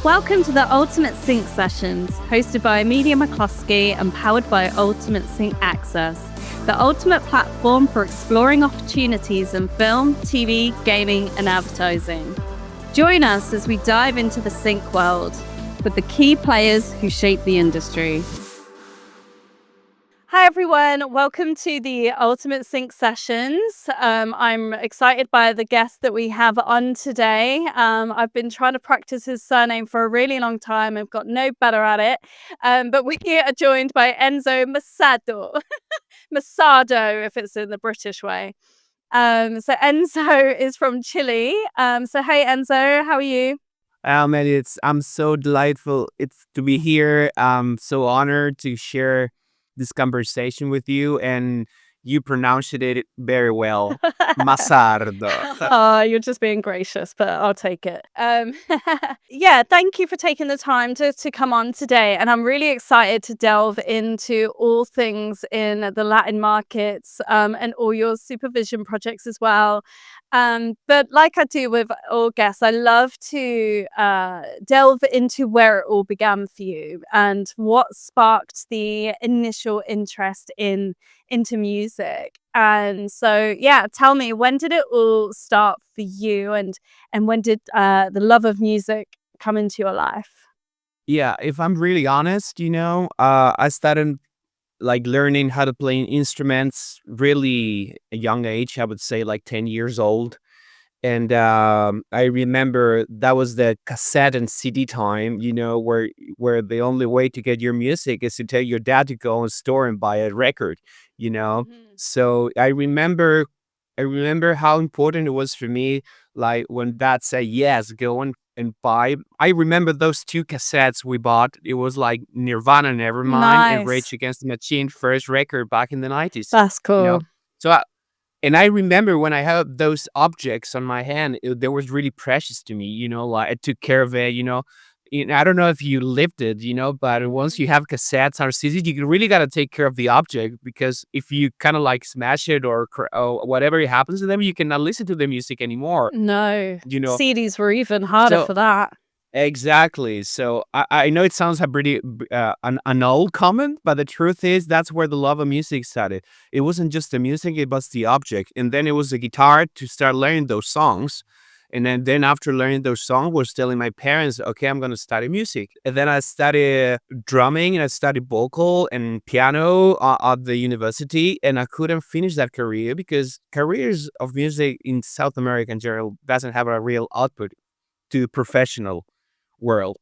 Welcome to the Ultimate Sync Sessions, hosted by Amelia McCloskey and powered by Ultimate Sync Access, the ultimate platform for exploring opportunities in film, TV, gaming, and advertising. Join us as we dive into the sync world with the key players who shape the industry. Hi everyone, welcome to the Ultimate Sync Sessions. I'm excited by the guest that we have on today. I've been trying to practice his surname for a really long time. I've got no better at it. But we are joined by Enzo Massardo. Massardo, if it's in the British way. So Enzo is from Chile. So hey Enzo, how are you? Amelia, I'm so delightful. It's to be here. I'm so honored to share this conversation with you, and you pronounced it very well, Massardo. You're just being gracious, but I'll take it. Yeah, thank you for taking the time to come on today. And I'm really excited to delve into all things in the Latin markets and all your supervision projects as well. But like I do with all guests, I love to delve into where it all began for you and what sparked the initial interest into music. And so, yeah, tell me, when did it all start for you, and when did the love of music come into your life? Yeah, if I'm really honest, I started like learning how to play instruments really a young age. I would say like 10 years old. And I remember that was the cassette and CD time, where the only way to get your music is to tell your dad to go in the store and buy a record, you know. Mhm. So I remember how important it was for me, like when dad said yes, go and buy. I remember those two cassettes we bought. It was like Nirvana, Nevermind, and Nice. Rage Against the Machine first record back in the 90s. That's You know, cool. so and I remember when I had those objects on my hand, they was really precious to me, like I took care of it, I don't know if you lived it, but once you have cassettes or CDs, you really got to take care of the object, because if you kind of like smash it or whatever happens to them, you cannot listen to the music anymore, No, you know. CDs were even harder So for that. exactly. So I know it sounds a pretty an old comment, but the truth is that's where the love of music started. It wasn't just the music; it was the object, and then it was the guitar to start learning those songs. And then after learning those songs, was telling my parents, "Okay, I'm gonna study music." And then I studied drumming, and I studied vocal and piano at the university. And I couldn't finish that career because careers of music in South America in general doesn't have a real output to professional world.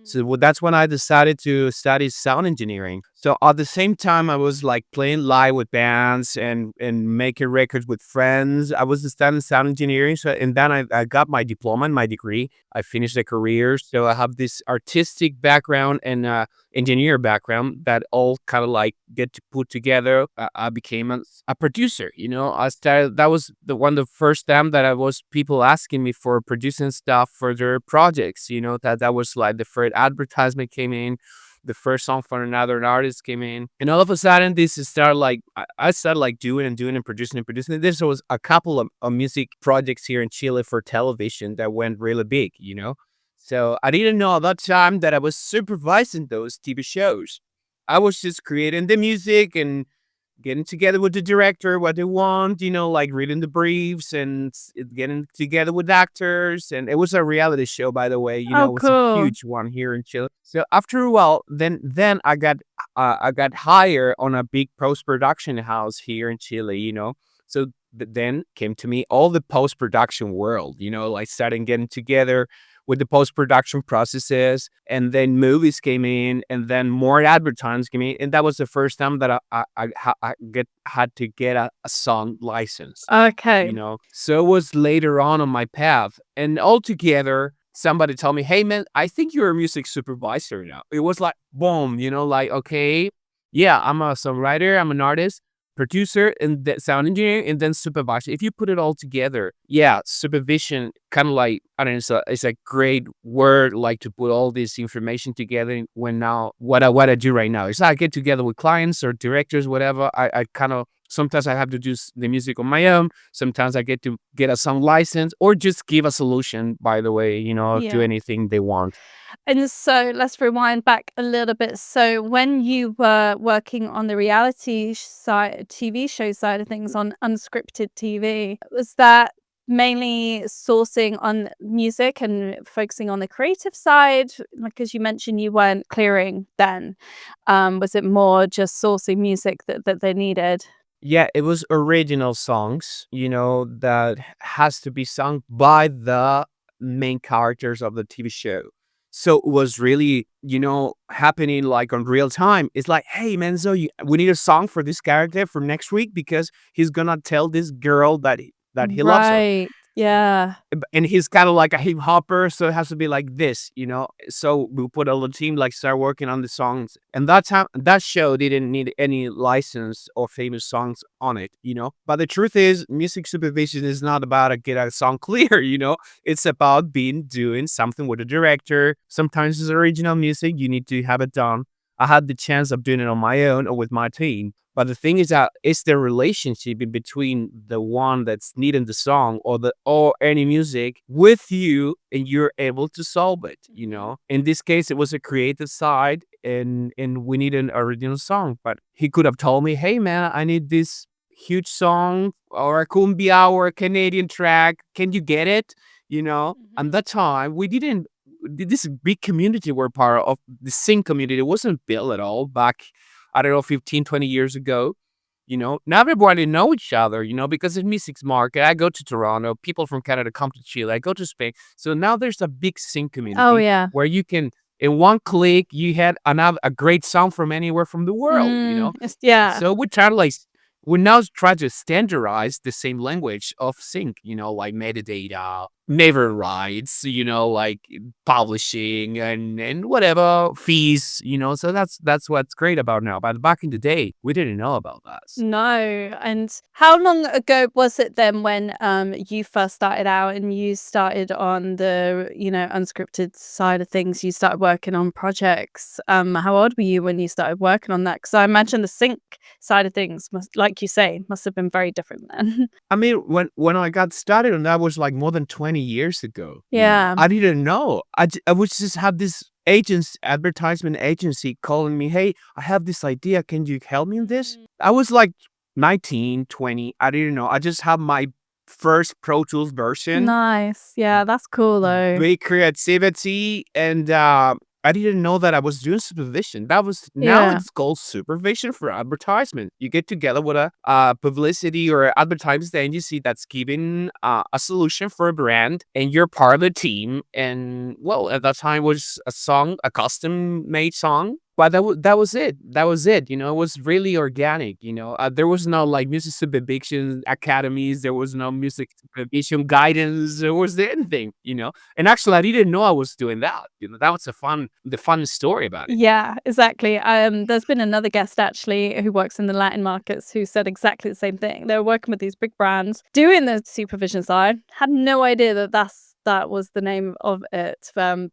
So that's when I decided to study sound engineering. So at the same time, I was like playing live with bands and making records with friends. I was studying sound engineering. So and then I got my diploma and my degree. I finished a career. So I have this artistic background and engineer background that all kind of like get to put together. I became a producer. I started. That was the first time that I was people asking me for producing stuff for their projects. That was like the first advertisement came in, the first song for another artist came in, and all of a sudden this started like I started like doing and doing and producing. There was a couple of music projects here in Chile for television that went really big. So I didn't know at that time that I was supervising those TV shows. I was just creating the music and getting together with the director, what they want, like reading the briefs and getting together with actors. And it was a reality show, by the way, Oh, it was a cool. huge one here in Chile. So after a while, then I got hired on a big post production house here in Chile. So then came to me all the post production world, like starting getting together with the post production processes, and then movies came in, and then more advertisements came in, and that was the first time that had to get a song license. Okay. So it was later on my path, and altogether somebody told me, "Hey man, I think you're a music supervisor now." It was like boom, like okay, yeah, I'm a songwriter, I'm an artist, producer, and the sound engineer, and then supervisor. If you put it all together, yeah, supervision kind of like I don't know, it's a great word like to put all this information together. When now what I do right now is I get together with clients or directors, whatever. I kind of Sometimes I have to do the music on my own. Sometimes I get to get a song license or just give a solution, by the way, to Yeah. anything they want. And so let's rewind back a little bit. So when you were working on the reality side, TV show side of things on unscripted TV, was that mainly sourcing on music and focusing on the creative side? Like as you mentioned, you weren't clearing then. Was it more just sourcing music that they needed? Yeah, it was original songs, that has to be sung by the main characters of the TV show. So it was really, happening like on real time. It's like, hey, man, so we need a song for this character for next week because he's gonna tell this girl that he loves her. Right. Yeah. And he's kind of like a hip hopper, so it has to be like this. So we put a little team like start working on the songs, and that show didn't need any license or famous songs on it. But the truth is, music supervision is not about to get a song clear. It's about doing something with the director. Sometimes it's original music, you need to have it done. I had the chance of doing it on my own or with my team. But the thing is that it's the relationship in between the one that's needing the song or any music with you, and you're able to solve it. In this case, it was a creative side, and we need an original song. But he could have told me, hey man, I need this huge song or a cumbia or a Canadian track. Can you get it? At that time, we didn't. This big community we're part of, the sync community, it wasn't built at all back, I don't know, 15, 20 years ago. Now everybody know each other, because of music's market. I go to Toronto, people from Canada come to Chile, I go to Spain. So now there's a big sync Oh, community yeah. where you can, in one click, you had a great song from anywhere from the world. Yeah. So we now try to standardize the same language of sync, like metadata, neighbor rights, like publishing and whatever fees, so that's what's great about now. But back in the day, we didn't know about that. No. And how long ago was it then when you first started out and you started on the, unscripted side of things? You started working on projects. How old were you when you started working on that? Because I imagine the sync side of things must, like you say, must have been very different then. I mean, when I got started, and that was like more than 20 years ago. Yeah. I didn't know. I would just have this advertisement agency calling me, hey, I have this idea. Can you help me in this? I was like 19, 20. I didn't know. I just have my first Pro Tools version. Nice. Yeah, that's cool though. Great creativity, and I didn't know that I was doing supervision. Now Yeah. it's called supervision for advertisement. You get together with a publicity or advertising agency that's giving a solution for a brand, and you're part of the team. And well, at that time was a custom made song. But that was it. That was it. It was really organic. There was no like music supervision academies. There was no music supervision guidance. There was anything. And actually, I didn't know I was doing that. That was the fun story about it. Yeah, exactly. There's been another guest actually who works in the Latin markets who said exactly the same thing. They were working with these big brands, doing the supervision side. Had no idea that was the name of it. But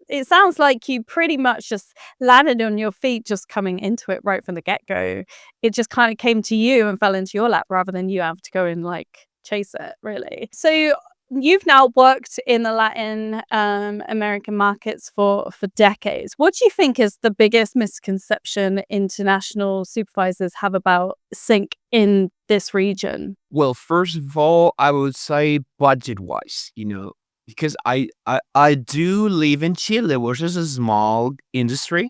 it sounds like you pretty much just landed on your feet just coming into it right from the get-go. It just kind of came to you and fell into your lap rather than you have to go and like chase it, really. So you've now worked in the Latin American markets for decades. What do you think is the biggest misconception international supervisors have about sync in this region? Well, first of all, I would say budget-wise, because I do live in Chile, which is a small industry,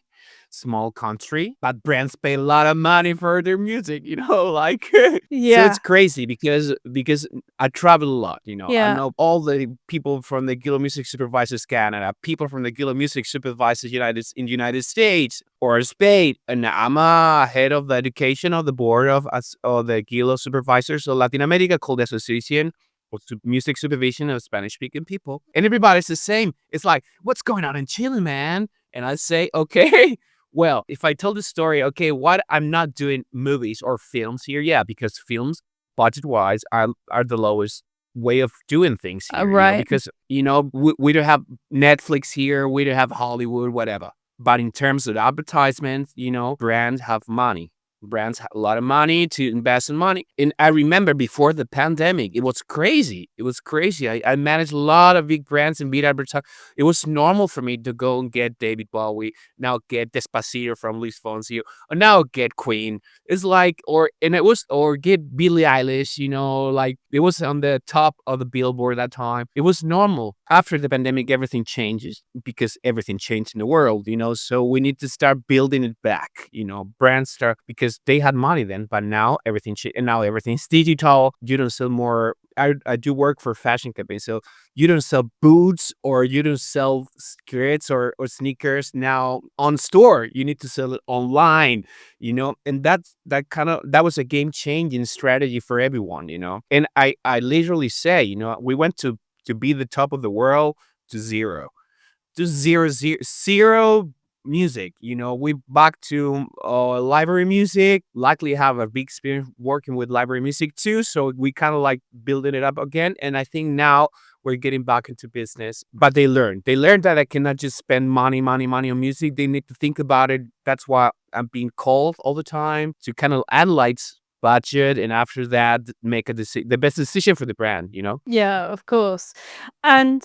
small country, but brands pay a lot of money for their music, like so Yeah. it's crazy because I travel a lot, I Yeah. know all the people from the Guild of Music Supervisors Canada, people from the Guild of Music Supervisors United States or Spain, and I'm a head of the education of the board of the Guild of Supervisors of Latin America, called the Asociación of Music Supervision of Spanish-speaking people, and everybody's the same. It's like, what's going on in Chile, man? And I say, okay. Well, if I tell the story, okay, what I'm not doing movies or films here, yeah, because films, budget-wise, are the lowest way of doing things here. Right. Because, we don't have Netflix here, we don't have Hollywood, whatever. But in terms of advertisements, brands have money. Brands have a lot of money to invest in money. And I remember before the pandemic, it was crazy. It was crazy. I managed a lot of big brands and big advertising. It was normal for me to go and get David Bowie, now get Despacito from Luis Fonsi, or now get Queen. It's like, or get Billie Eilish, like it was on the top of the Billboard at that time. It was normal. After the pandemic, everything changes because everything changed in the world, so we need to start building it back, brands start, because they had money then, but now everything changed, and now everything's digital. You don't sell more. I do work for fashion companies, so you don't sell boots or you don't sell skirts or sneakers now on store. You need to sell it online, and that was a game changing strategy for everyone, and I literally say, we went to be the top of the world to zero, zero music. We back to library music. Luckily, have a big experience working with library music too. So we kind of like building it up again. And I think now we're getting back into business. But they learned that I cannot just spend money on music. They need to think about it. That's why I'm being called all the time to kind of analyze budget, and after that make the best decision for the brand. Yeah, of course. And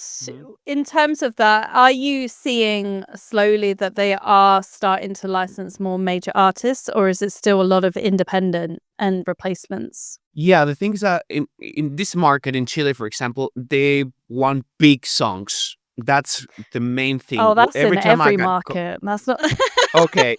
in terms of that, are you seeing slowly that they are starting to license more major artists, or is it still a lot of independent and replacements? Yeah, the thing is that in this market in Chile, for example, they want big songs. That's the main thing. Oh, that's Every in time I every got market. That's not. okay,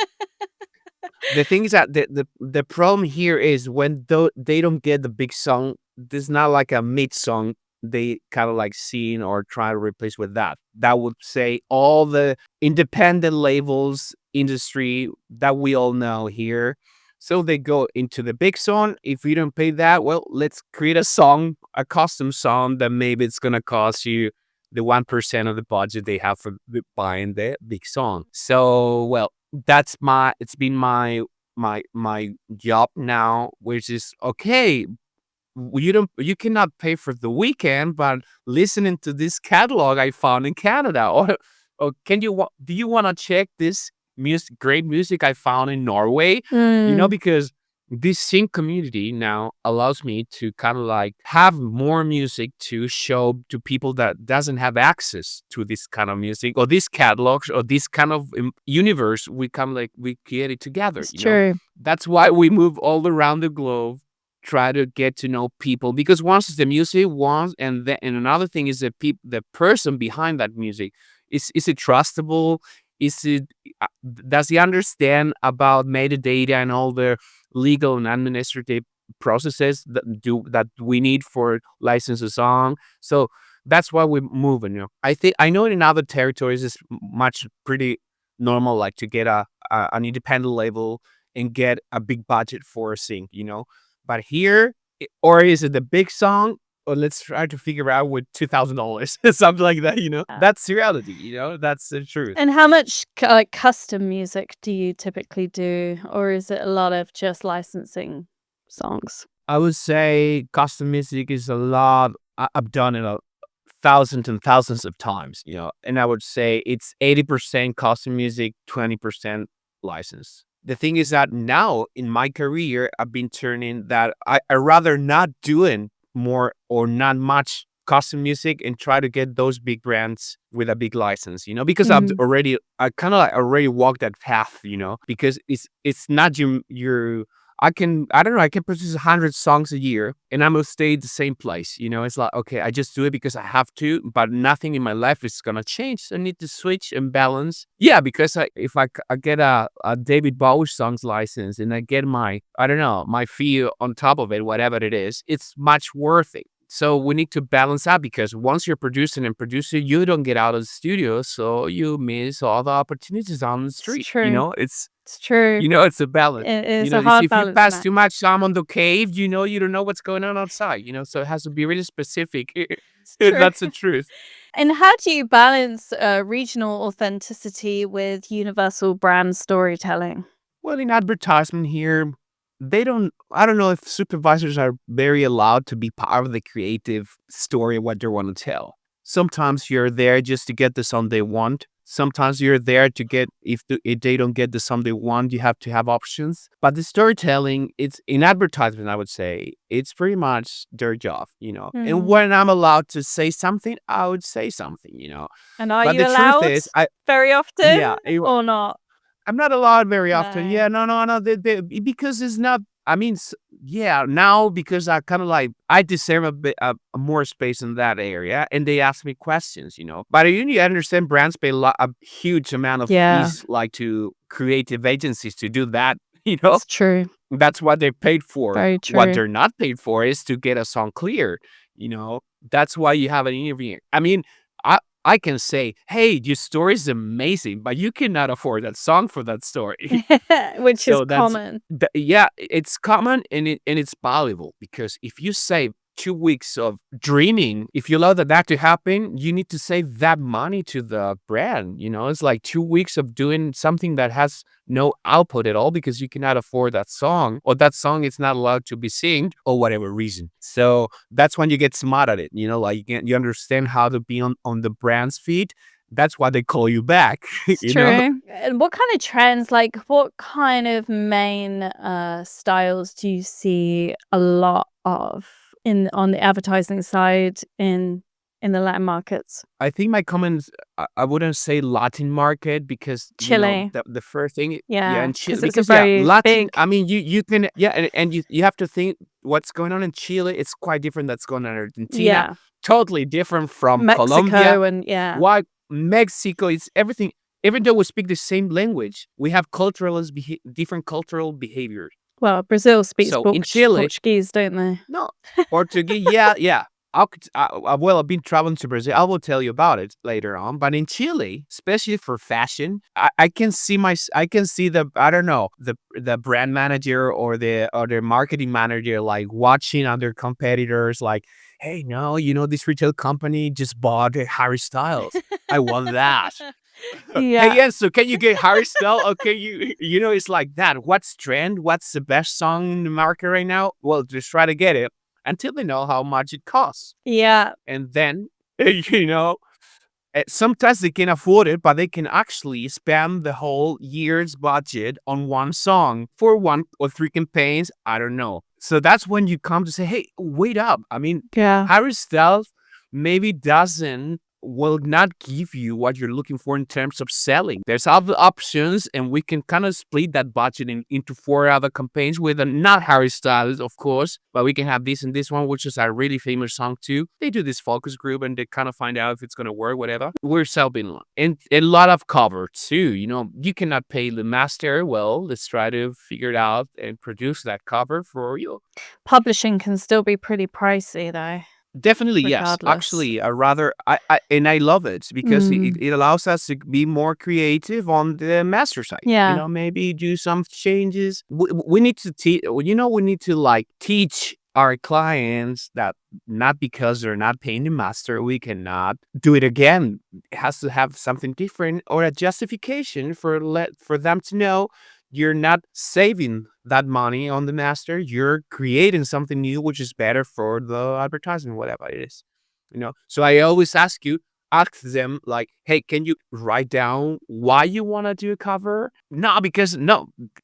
the thing is that the problem here is when they don't get the big song, there's not like a mid song they kind of like seen or try to replace with that. That would say all the independent labels industry that we all know here. So they go into the big song. If you don't pay that, well, let's create a song, a custom song that maybe it's gonna cost you the 1% of the budget they have for buying the big song. So, well, it's been my job now, which is okay. You cannot pay for the weekend, but listening to this catalog I found in Canada, or do you want to check this great music I found in Norway? Mm, Because this sync community now allows me to kind of like have more music to show to people that doesn't have access to this kind of music or this catalogs or this kind of universe. We come like we create it together. it's true. That's why we move all around the globe, try to get to know people, because once it's the music, and another thing is the person behind that music. Is it trustable? Is it does he understand about metadata and all the legal and administrative processes that we need for license a song? So that's why we're moving. I know in other territories it's much pretty normal, like to get an independent label and get a big budget for a sync. But here, or is it the big song? Or let's try to figure out with $2,000, something like that. That's reality. That's the truth. And how much like custom music do you typically do, or is it a lot of just licensing songs? I would say custom music is a lot. I've done it thousands and thousands of times. And I would say it's 80% custom music, 20% license. The thing is that now in my career, I've been turning that I rather not doing more or not much custom music and try to get those big brands with a big license, because I kind of like already walked that path, because it's not your I don't know, I can produce 100 songs a year and I'm gonna stay at the same place. It's like, okay, I just do it because I have to, but nothing in my life is gonna change. So I need to switch and balance. Yeah, because if I get a David Bowie songs license and I get my fee on top of it, whatever it is, it's much worth it. So we need to balance out, because once you're producing, you don't get out of the studio, so you miss all the opportunities on the It's street. true. It's It's true. it's a balance. It is a hard If you balance pass too now. much time on the cave, you don't know what's going on outside. So it has to be really specific. It's true. That's the truth. And how do you balance regional authenticity with universal brand storytelling? Well, in advertisement here, I don't know if supervisors are very allowed to be part of the creative story of what they want to tell. Sometimes you're there just to get the song they want. sometimes you're there to get, if they don't get the song they want, you have to have options. But the storytelling, it's in advertisement, I would say, it's pretty much their job, and when I'm allowed to say something, I would say something, And are but you the truth allowed is, very often yeah, or not? I'm not allowed very often. No. Yeah, no, because it's not. I mean, yeah, now because I kind of like I deserve a bit more space in that area, and they ask me questions, But you need to understand, brands pay a huge amount of Yeah, fees, like to creative agencies to do that. it's true. That's what they paid for. Very What true. they're not paid for is to get a song clear. That's why you have an interview. I mean, I can say, hey, your story is amazing, but you cannot afford that song for that story. Which is So common. yeah, it's common, and it's valuable, because if you save 2 weeks of dreaming, if you allow that to happen, you need to save that money to the brand. It's like 2 weeks of doing something that has no output at all because you cannot afford that song, or that song is not allowed to be synced, or whatever reason. So that's when you get smart at it. Like you understand how to be on the brand's feet. That's why they call you back. It's you know true. And what kind of trends, like what kind of main styles do you see a lot of on the advertising side in the Latin markets? I think my comments, I wouldn't say Latin market, because Chile. the first thing, yeah, Yeah, and Chile, because it's a because yeah, very Latin. big, I mean, you can, yeah, and you have to think what's going on in Chile. It's quite different that's going on in Argentina. yeah, Totally different from Colombia. Mexico and yeah. Why Mexico? It's everything. Even though we speak the same language, we have different cultural behaviors. Well, Brazil speaks So in Chile, Portuguese, don't they? no, Portuguese, yeah, yeah. Well, I've been traveling to Brazil. I will tell you about it later on. But in Chile, especially for fashion, I can see I can see I don't know, the brand manager or the marketing manager, like watching other competitors, like, hey, no, this retail company just bought Harry Styles. I want that. Hey, Yeah. Enzo, can you get Harry Styles? Okay, it's like that. What's trend? What's the best song in the market right now? Well, just try to get it until they know how much it costs. Yeah. And then, sometimes they can afford it, but they can actually spend the whole year's budget on one song for 1 or 3 campaigns. I don't know. So that's when you come to say, hey, wait up. I mean, Yeah. Harry Styles maybe will not give you what you're looking for in terms of selling. There's other options, and we can kind of split that budget into 4 other campaigns with not Harry Styles, of course, but we can have this and this one, which is a really famous song too. They do this focus group, and they kind of find out if it's going to work, whatever. We're selling, and a lot of cover too. You cannot pay the master. Well, let's try to figure it out and produce that cover for you. Publishing can still be pretty pricey though, Definitely, yes. regardless. Actually, I love it because it allows us to be more creative on the master side. Yeah. Maybe do some changes. We need to teach. We need to like teach our clients that not because they're not paying the master, we cannot do it again. It has to have something different or a justification for them to know. You're not saving that money on the master. You're creating something new, which is better for the advertisement, whatever it is. So I always ask them like, hey, can you write down why you want to do a cover? No,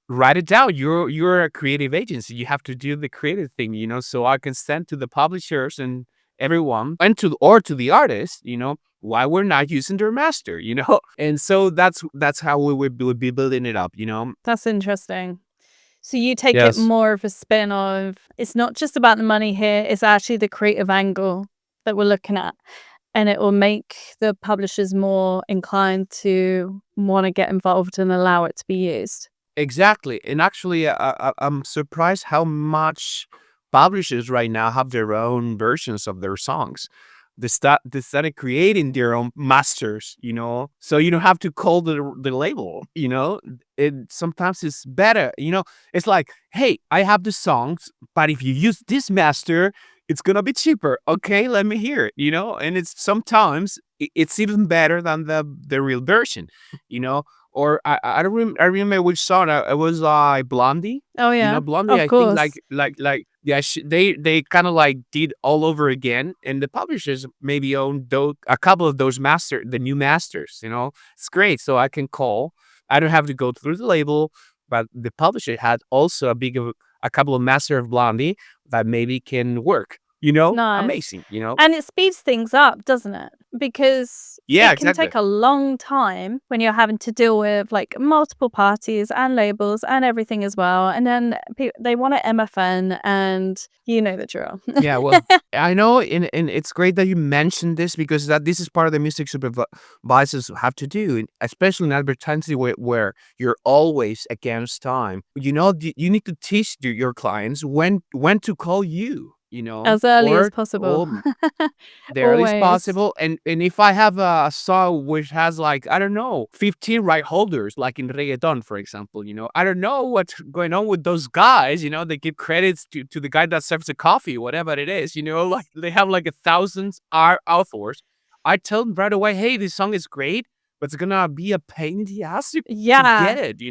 write it down. You're a creative agency. You have to do the creative thing, so I can send to the publishers and everyone, and to the artist, why we're not using their master, and so that's how we would be building it up. That's interesting. So you take it Yes. more of a spin of, it's not just about the money here, it's actually the creative angle that we're looking at. And it will make the publishers more inclined to want to get involved and allow it to be used. Exactly. And actually, I'm surprised how much publishers right now have their own versions of their songs. They started creating their own masters, so you don't have to call the label, sometimes it's better, it's like, hey, I have the songs, but if you use this master, it's gonna be cheaper. Okay, let me hear it, and it's sometimes it's even better than the real version, or I don't I remember which song it was, Blondie. Oh yeah, Blondie, of I think course. like Yeah, they kind of like did all over again, and the publishers maybe own a couple of those the new masters. It's great. So I can call. I don't have to go through the label, but the publisher had also a couple of master of Blondie that maybe can work. Nice. Amazing. And it speeds things up, doesn't it? Because Yeah, it can exactly. take a long time when you're having to deal with like multiple parties and labels and everything as well. And then they want an MFN, and you know the drill. Yeah, well, I know, and it's great that you mentioned this because this is part of the music supervisors have to do, especially in advertising where you're always against time. You need to teach your clients when to call you. As early as Or possible. the earliest Always. possible. And if I have a song which has like, I don't know, 15 right holders, like in reggaeton, for example, I don't know what's going on with those guys. They give credits to the guy that serves the coffee, whatever it is, like they have like 1,000 authors. I tell them right away, hey, this song is great, but it's gonna be a pain in the ass to Yeah. get it,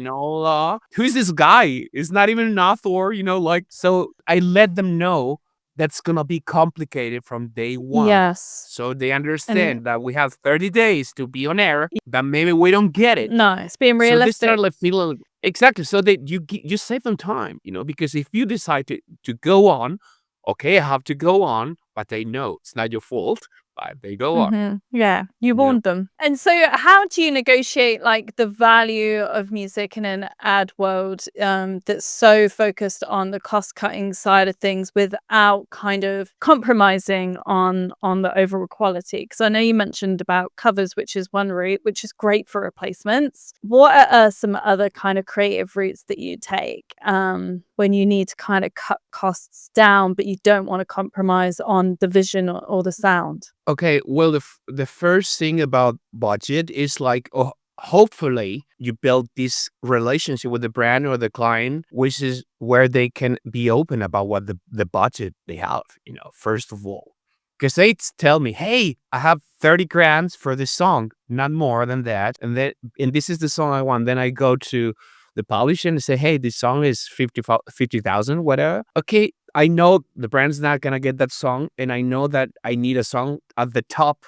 who's this guy? It's not even an author, like, so I let them know that's gonna be complicated from day one. Yes. So they And understand that we have 30 days to be on air, that maybe we don't get it. no, it's being So they realistic. start like feeling exactly. So you save them time, because if you decide to go on, okay, I have to go on, but they know it's not your fault, but they go on. Yeah, you You know? warned them. And so how do you negotiate like the value of music in an ad world that's so focused on the cost cutting side of things without kind of compromising on the overall quality? Because I know you mentioned about covers, which is one route, which is great for replacements. What are some other kind of creative routes that you take when you need to kind of cut costs down, but you don't want to compromise on the vision or the sound? Okay, well, the first thing about budget is like, hopefully you build this relationship with the brand or the client, which is where they can be open about what the budget they have, first of all. Because they tell me, hey, I have 30 grand for this song, not more than that. And this is the song I want. Then I go to the publisher and say, hey, this song is 50,000, whatever. Okay, I know the brand's not gonna get that song, and I know that I need a song at the top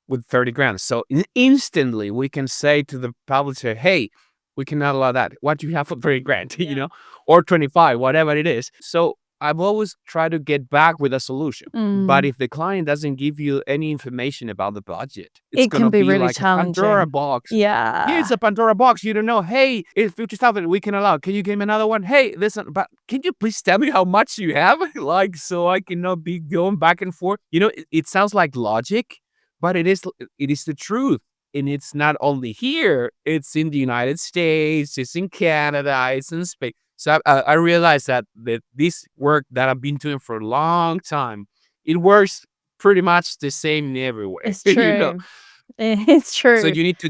with 30 grand. So instantly we can say to the publisher, hey, we cannot allow that. What do you have for 30 grand? Yeah. Or 25, whatever it is. So I've always tried to get back with a solution. But if the client doesn't give you any information about the budget, it's It can gonna be be really like a Pandora challenging. box. Yeah, it's Yeah. a Pandora box. You don't know. Hey, it's 50,000. We can allow. Can you give me another one? Hey, listen, but can you please tell me how much you have? Like, so I cannot be going back and forth. It sounds like logic, but it is the truth. And it's not only here, it's in the United States, it's in Canada, it's in Spain. So I realized that this work that I've been doing for a long time, it works pretty much the same everywhere. It's true. It's So true. you need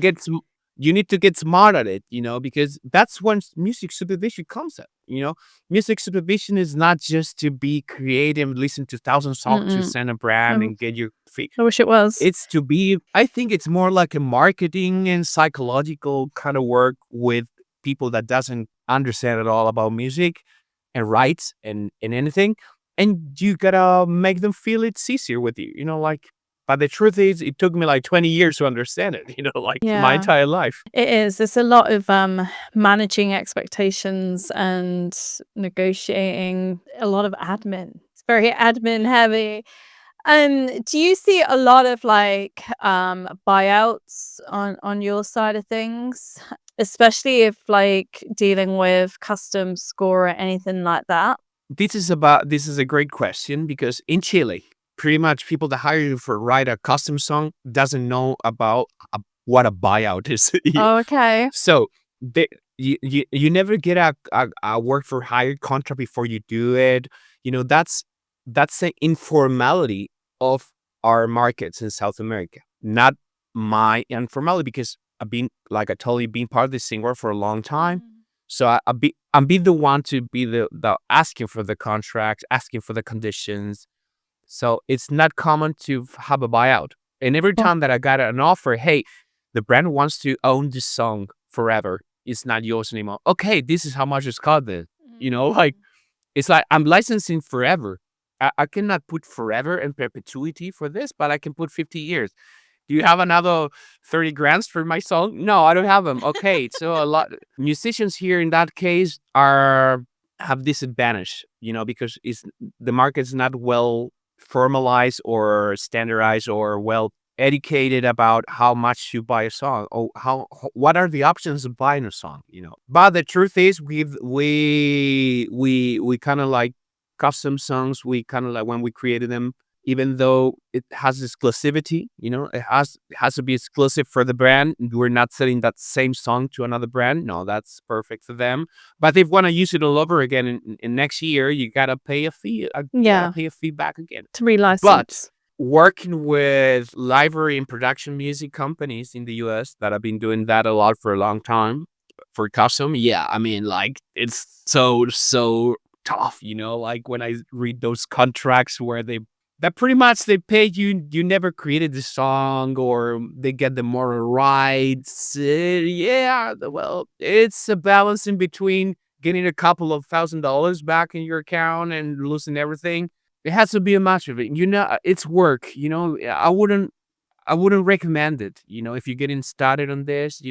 to get smart at it, because that's when music supervision comes up. Music supervision is not just to be creative, listen to thousands of songs to Mm-mm. send a brand I and get your fee. I wish it was. It's to be, I think it's more like a marketing and psychological kind of work with people that doesn't understand at all about music and rights and anything. And you gotta make them feel it's easier with you, like, but the truth is it took me like 20 years to understand it, like my Yeah. entire life. It is. It's a lot of managing expectations and negotiating, a lot of admin. It's very admin heavy. Do you see a lot of like buyouts on your side of things? Especially if like dealing with custom score or anything like that? This is a great question because in Chile, pretty much people that hire you for write a custom song doesn't know about what a buyout is. Oh, okay. So you never get a work for hire contract before you do it. That's the informality of our markets in South America, not my informality, because I've been, like I told you, being part of this scene world for a long time. So I'm be the one to be the asking for the contract, asking for the conditions. So it's not common to have a buyout. And every Oh, time that I got an offer, hey, the brand wants to own this song forever. It's not yours anymore. Okay, this is how much it's costing. Like, It's like I'm licensing forever. I cannot put forever and perpetuity for this, but I can put 50 years. Do you have another 30 grants for my song? No, I don't have them. Okay, so a lot musicians here in that case are have disadvantage, because the market's not well formalized or standardized or well educated about how much you buy a song or what are the options of buying a song. But the truth is we kind of like custom songs. We kind of like when we created them, even though it has exclusivity, it has to be exclusive for the brand. We're not selling that same song to another brand. No, that's perfect for them. But if you want to use it all over again in next year, you gotta pay a fee. You gotta pay a fee back again. To relicense. But working with library and production music companies in the US that have been doing that a lot for a long time for custom, yeah, I mean, like, it's so tough, like when I read those contracts where that pretty much they pay you, you never created the song or they get the moral rights. Yeah, well, it's a balance in between getting a couple of $1,000 back in your account and losing everything. It has to be a match of it. It's work. I wouldn't recommend it. If you're getting started on this.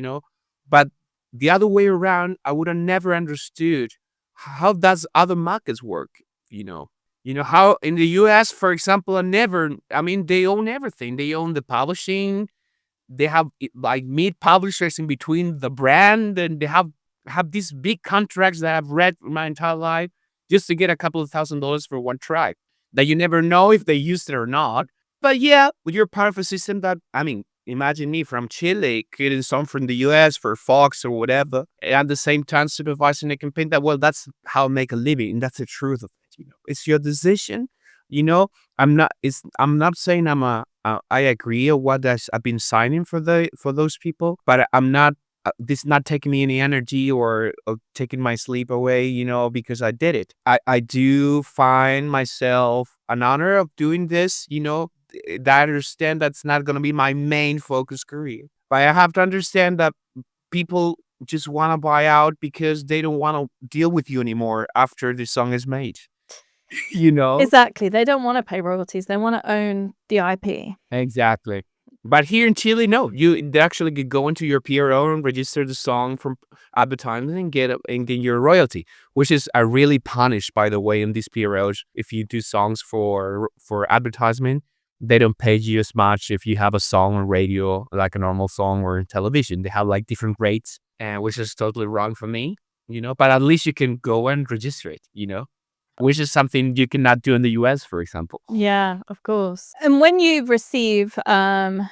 But the other way around, I would have never understood how does other markets work. How in the U.S., for example, they own everything. They own the publishing. They have like meet publishers in between the brand, and they have these big contracts that I've read my entire life just to get a couple of $1,000 for one track that you never know if they used it or not. But yeah, you're part of a system that, imagine me from Chile creating song from the US for Fox or whatever, and at the same time supervising a campaign that's how I make a living. And that's the truth of it. It's your decision. I'm not saying I agree with what I've been signing for those people, but I'm not, this is not taking me any energy or taking my sleep away, because I did it. I do find myself an honor of doing this, that I understand that's not going to be my main focus career. But I have to understand that people just want to buy out because they don't want to deal with you anymore after the song is made. Exactly. They don't want to pay royalties. They want to own the IP. Exactly. But here in Chile, no, you actually could go into your PRO and register the song from advertising and get your royalty, which is really punished, by the way, in these PROs. If you do songs for advertisement, they don't pay you as much if you have a song on radio, like a normal song, or in television. They have like different rates, which is totally wrong for me, but at least you can go and register it, which is something you cannot do in the US, for example. Yeah, of course. And when you receive an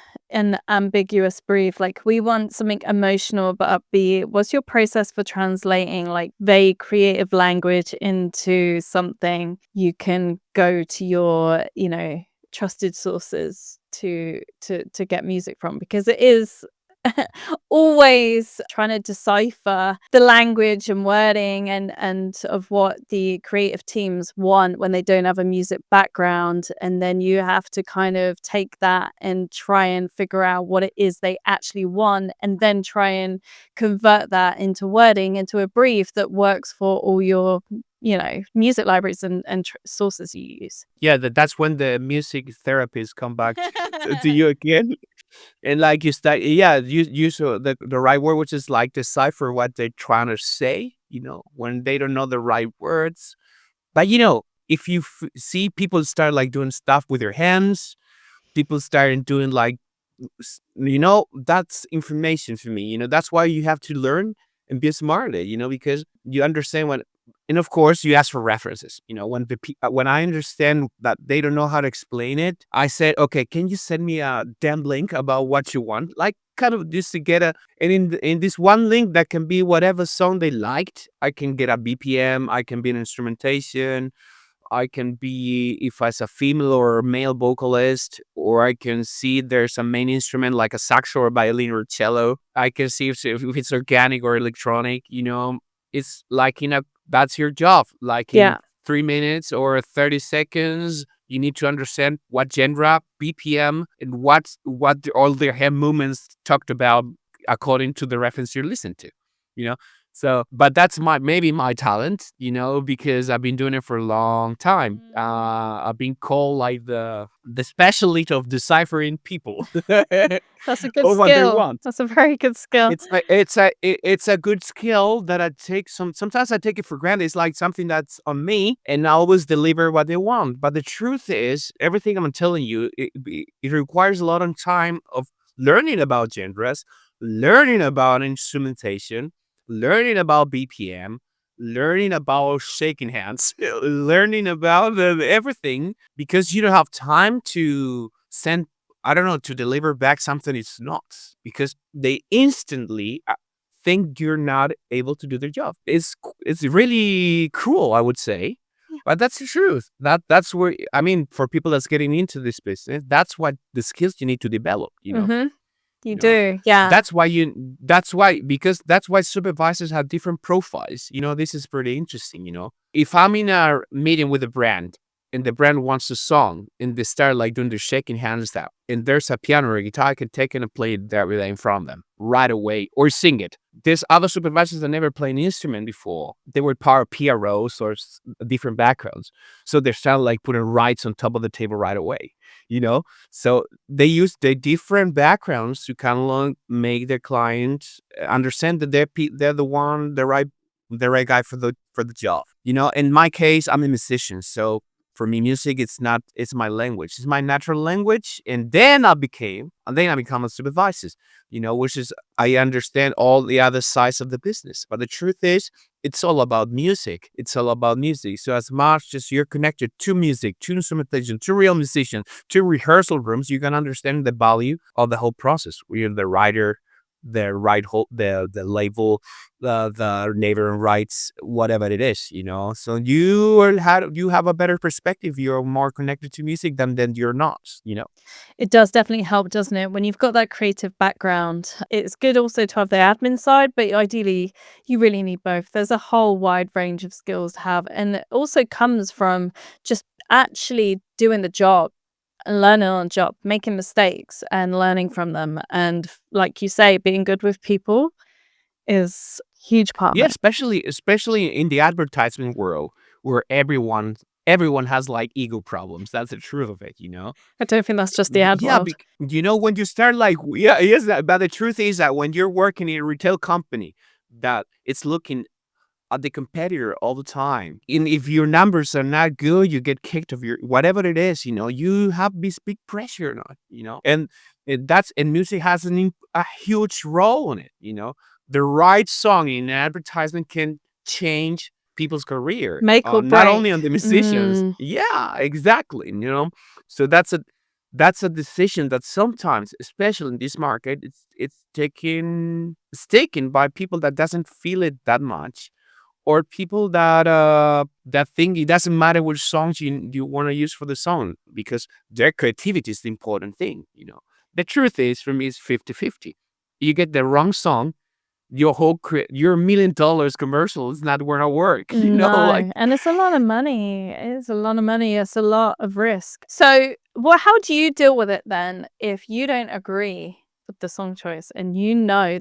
ambiguous brief, like we want something emotional but upbeat, what's your process for translating like vague creative language into something you can go to your, trusted sources to get music from? Because it is always trying to decipher the language and wording and of what the creative teams want when they don't have a music background, and then you have to kind of take that and try and figure out what it is they actually want, and then try and convert that into wording, into a brief that works for all your music libraries and sources you use. Yeah, that's when the music therapists come back to you again. And like you start, yeah, you use the right word, which is like decipher what they're trying to say, when they don't know the right words. But, if you see people start like doing stuff with their hands, people starting doing like, that's information for me. That's why you have to learn and be smart at it, because you understand when. And of course, you ask for references. When I understand that they don't know how to explain it, I said, okay, can you send me a damn link about what you want? Like, kind of just to get in this one link that can be whatever song they liked. I can get a BPM, I can be an instrumentation, I can be if it's a female or male vocalist, or I can see there's a main instrument like a sax or a violin or cello. I can see if it's organic or electronic. It's like that's your job. Like in 3 minutes or 30 seconds, you need to understand what genre, BPM, and what all their hand movements talked about according to the reference you listen to. So, but that's maybe my talent, because I've been doing it for a long time. I've been called like the specialist of deciphering people That's a good or what they skill. want. That's a very good skill. It's a good skill that I take sometimes I take it for granted. It's like something that's on me, and I always deliver what they want. But the truth is, everything I'm telling you, it requires a lot of time of learning about genres, learning about instrumentation, learning about BPM, learning about shaking hands, learning about everything, because you don't have time to send, I don't know, to deliver back something it's not, because they instantly think you're not able to do their job. It's really cruel, I would say. Yeah. But that's the truth. That's where, I mean, for people that's getting into this business, that's what the skills you need to develop. You know. do, yeah. That's why supervisors have different profiles. This is pretty interesting. If I'm in a meeting with a brand and the brand wants a song and they start like doing the shaking hands out, and there's a piano or a guitar, I can take it and play it there in front of them right away or sing it. There's other supervisors that never played an instrument before. They were part of PROs or different backgrounds. So they start like putting rights on top of the table right away. So they use the different backgrounds to kind of make their client understand that they're the right guy for the job. In my case, I'm a musician, so for me, music it's my language. It's my natural language, and then I become a supervisor. Which is I understand all the other sides of the business. But the truth is, it's all about music. It's all about music. So as much as you're connected to music, to instrumentation, to real musicians, to rehearsal rooms, you can understand the value of the whole process. You're the writer, the the label, the neighbor rights, whatever it is. So you have a better perspective. You're more connected to music than you're not. It does definitely help, doesn't it? When you've got that creative background, it's good also to have the admin side, but ideally, you really need both. There's a whole wide range of skills to have, and it also comes from just actually doing the job and learning on the job, making mistakes and learning from them. And like you say, being good with people is a huge part of Yeah, it. especially in the advertisement world, where everyone has like ego problems. That's the truth of it. I don't think that's just the ad Yeah, world. when you start like, yeah, yes, but the truth is that when you're working in a retail company, that it's looking at the competitor all the time, and if your numbers are not good, you get kicked of your whatever it is. You have this big pressure on it. And music has a huge role in it. The right song in an advertisement can change people's career, Make or not break. only on the musicians. Yeah, exactly. So that's a decision that sometimes, especially in this market, it's taken by people that doesn't feel it that much, or people that think it doesn't matter which songs you want to use for the song, because their creativity is the important thing. The truth is, for me, it's 50-50. You get the wrong song, your your $1 million commercial is not going to work. Like, No, and it's a lot of money. It is a lot of money. It's a lot of risk. So, how do you deal with it then if you don't agree with the song choice and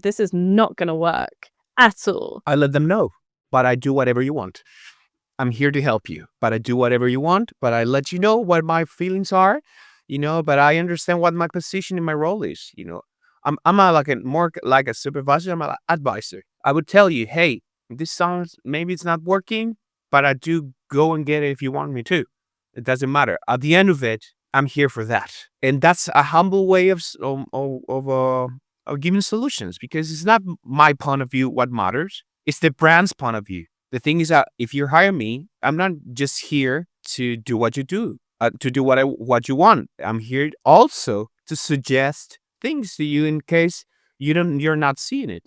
this is not going to work at all? I let them know, but I do whatever you want. I'm here to help you, but I do whatever you want, but I let you know what my feelings are, but I understand what my position in my role is. I'm more like a supervisor. I'm an advisor. I would tell you, hey, this song, maybe it's not working, but I do go and get it if you want me to. It doesn't matter. At the end of it, I'm here for that. And that's a humble way of giving solutions, because it's not my point of view what matters. It's the brand's point of view. The thing is that if you hire me, I'm not just here to do what you do, to do what you want. I'm here also to suggest things to you in case you're not seeing it,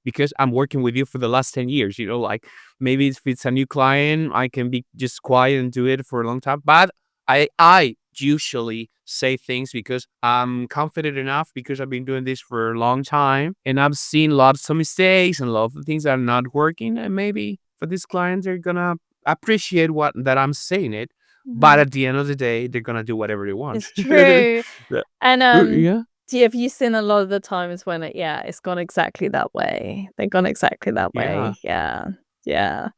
because I'm working with you for the last 10 years. Like, maybe if it's a new client, I can be just quiet and do it for a long time. But I usually say things because I'm confident enough, because I've been doing this for a long time, and I've seen lots of mistakes and lots of things that are not working. And maybe for these clients, they're gonna appreciate that I'm saying it. But at the end of the day, they're gonna do whatever they want. It's true. Yeah. And Yeah. Have you seen a lot of the times when it's gone exactly that way? They've gone exactly that Yeah. way. Yeah. Yeah.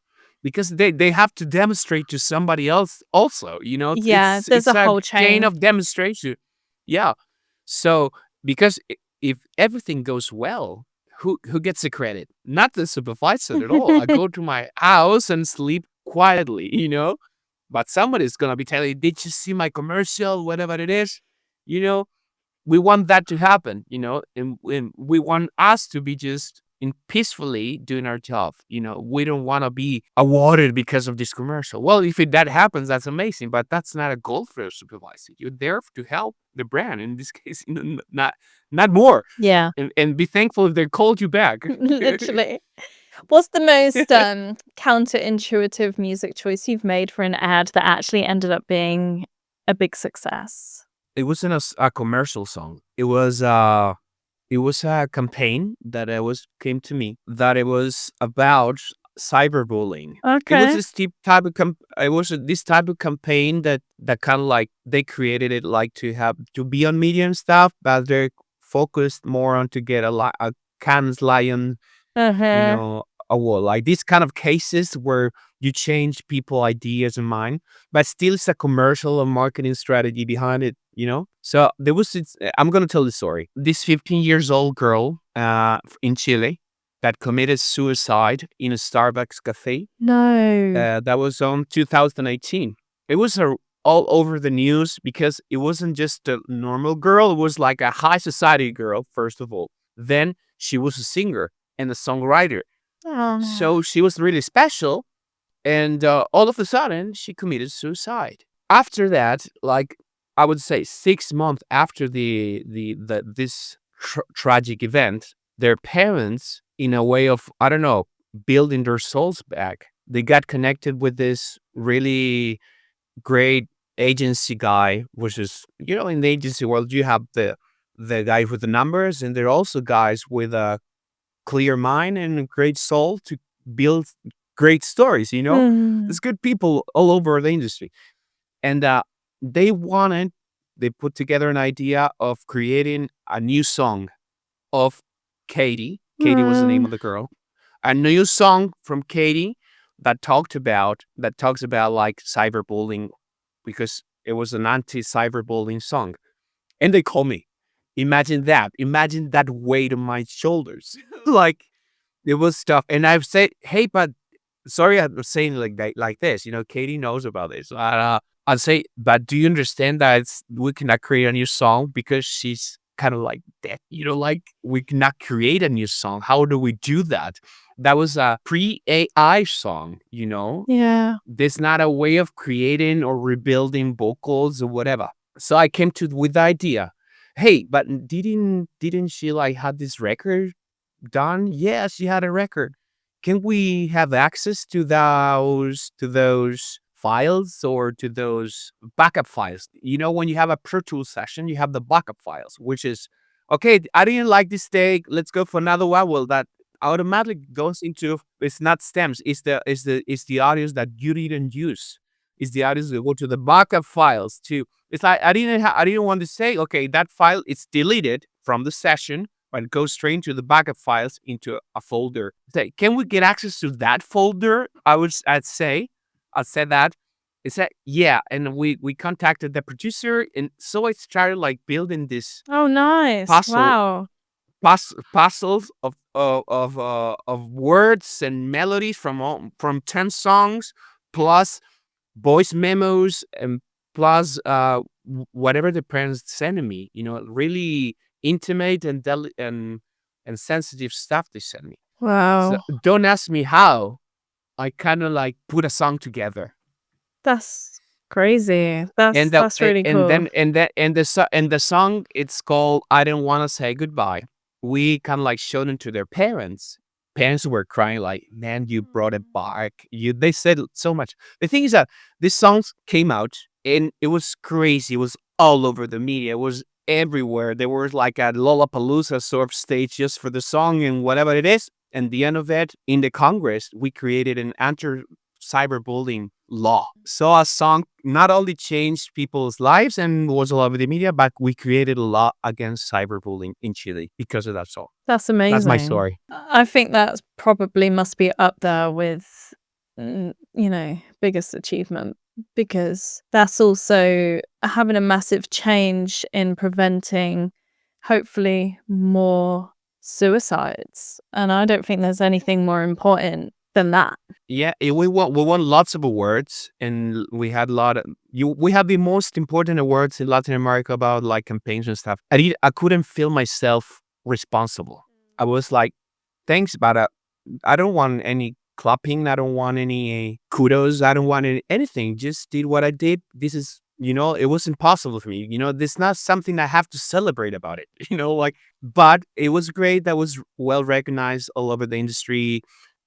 Because they have to demonstrate to somebody else also, Yeah. There's it's a a whole chain chain. of demonstration. Yeah. So because if everything goes well, who gets the credit? Not the supervisor at all. I go to my house and sleep quietly, but somebody's gonna be telling you, did you see my commercial, whatever it is? you know we want that to happen, and we want us to be just in peacefully doing our job. We don't want to be awarded because of this commercial. Well, if that happens, that's amazing, but that's not a goal for a supervisor. You're there to help the brand. In this case, not more. Yeah. And be thankful if they called you back. Literally. What's the most counterintuitive music choice you've made for an ad that actually ended up being a big success? It wasn't a commercial song. It was a campaign that came to me that it was about cyberbullying. It was Okay. this type of campaign that kind of like they created it like to be on media and stuff, but they're focused more on to get a Cannes Lion, Uh-huh. award. Like these kind of cases where you change people ideas and mind, but still it's a commercial and marketing strategy behind it. So I'm gonna tell the story. This 15 years old girl in Chile that committed suicide in a Starbucks cafe. No. That was on 2018. It was all over the news because it wasn't just a normal girl. It was like a high society girl, first of all. Then she was a singer and a songwriter. Oh. So she was really special. And all of a sudden, she committed suicide. After that, like I would say 6 months after this tragic event, their parents, in a way of, I don't know, building their souls back, they got connected with this really great agency guy, which is, in the agency world, you have the guy with the numbers, and there are also guys with a clear mind and a great soul to build great stories. Mm. There's good people all over the industry. And they put together an idea of creating a new song of Katie. Katie was the name of the girl. A new song from Katie that talks about like cyberbullying, because it was an anti-cyberbullying song. And they call me. Imagine that. Imagine that weight on my shoulders. Like it was tough. And I've said, hey, but sorry, I'm saying like that, like this. Katie knows about this. I'd say, but do you understand that we cannot create a new song because she's kind of like that? Like we cannot create a new song. How do we do that? That was a pre-AI song. Yeah. There's not a way of creating or rebuilding vocals or whatever. So I came with the idea. Hey, but didn't she like had this record done? Yeah, she had a record. Can we have access to those files or to those backup files? When you have a Pro Tools session, you have the backup files, which is okay. I didn't like this take. Let's go for another one. Well, that automatically goes into, it's not stems. It's the audios that you didn't use. It's the audios that go to the backup files too. It's like I didn't want to say, okay, that file is deleted from the session, but it goes straight to the backup files into a folder. Say, can we get access to that folder? I'd say that. It said, yeah, and we contacted the producer, and so I started like building this Oh, nice. puzzle Wow. puzzles of words and melodies from 10 songs, plus voice memos, and plus whatever the parents sent me. Really intimate and and sensitive stuff they sent me. Wow. So don't ask me how. I kind of like put a song together. That's crazy. That's really cool. And the song, it's called "I Don't Want to Say Goodbye." We kind of like showed it to their parents. Parents were crying like, "Man, you brought it back." They said so much. The thing is that this song came out and it was crazy. It was all over the media. It was everywhere. There was like a Lollapalooza sort of stage just for the song and whatever it is. And the end of it, in the Congress, we created an cyberbullying law. So a song not only changed people's lives and was all over the media, but we created a law against cyberbullying in Chile because of that song. That's amazing. That's my story. I think that probably must be up there with, biggest achievement, because that's also having a massive change in preventing, hopefully, more suicides. And I don't think there's anything more important than that. Yeah, we won lots of awards, and we had a lot of we have the most important awards in Latin America about like campaigns and stuff. I couldn't feel myself responsible. I was like, thanks, but I don't want any clapping. I don't want any kudos. I don't want anything. Just did what I did. This is, it was impossible for me. This is not something I have to celebrate about it. But it was great. That was well recognized all over the industry.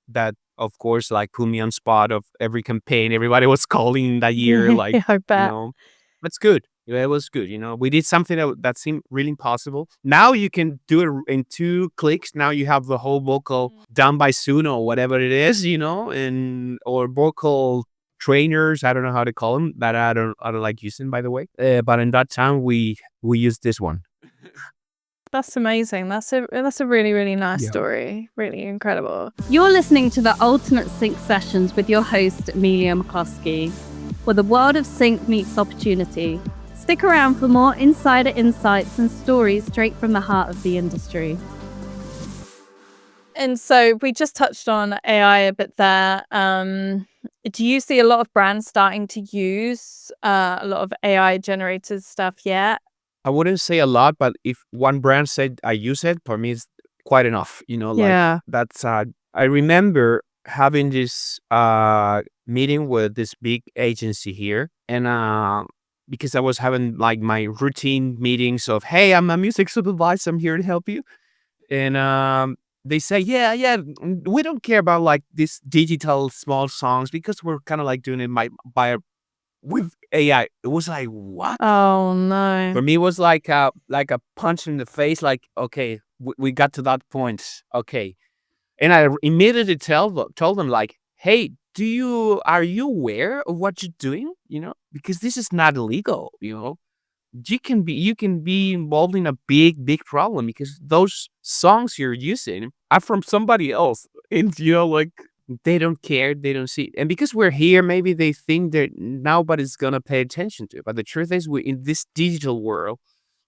That, of course, like put me on spot of every campaign. Everybody was calling that year. Like, I bet. That's good. It was good. We did something that seemed really impossible. Now you can do it in 2 clicks. Now you have the whole vocal done by Suno or whatever it is, or vocal trainers. I don't know how to call them. That I don't like using, by the way. But in that time, we used this one. That's amazing. That's a really, really nice story. Really incredible. You're listening to the Ultimate Sync Sessions with your host, Amelia McCloskey, where the world of sync meets opportunity. Stick around for more insider insights and stories straight from the heart of the industry. And so we just touched on AI a bit there. Do you see a lot of brands starting to use a lot of AI generated stuff yet? I wouldn't say a lot, but if one brand said I use it, for me, it's quite enough. That's, I remember having this meeting with this big agency here. And because I was having like my routine meetings of, hey, I'm a music supervisor. I'm here to help you. And they say, yeah, we don't care about like these digital small songs because we're kind of like doing it with AI. It was like, what? Oh no. For me, it was like a punch in the face. Like, okay, we got to that point. Okay. And I immediately told them like, hey, are you aware of what you're doing? Because this is not illegal. You can be involved in a big problem because those songs you're using are from somebody else. And like, they don't care, they don't see it. And because we're here, maybe they think that nobody's gonna pay attention to it. But the truth is, we in this digital world,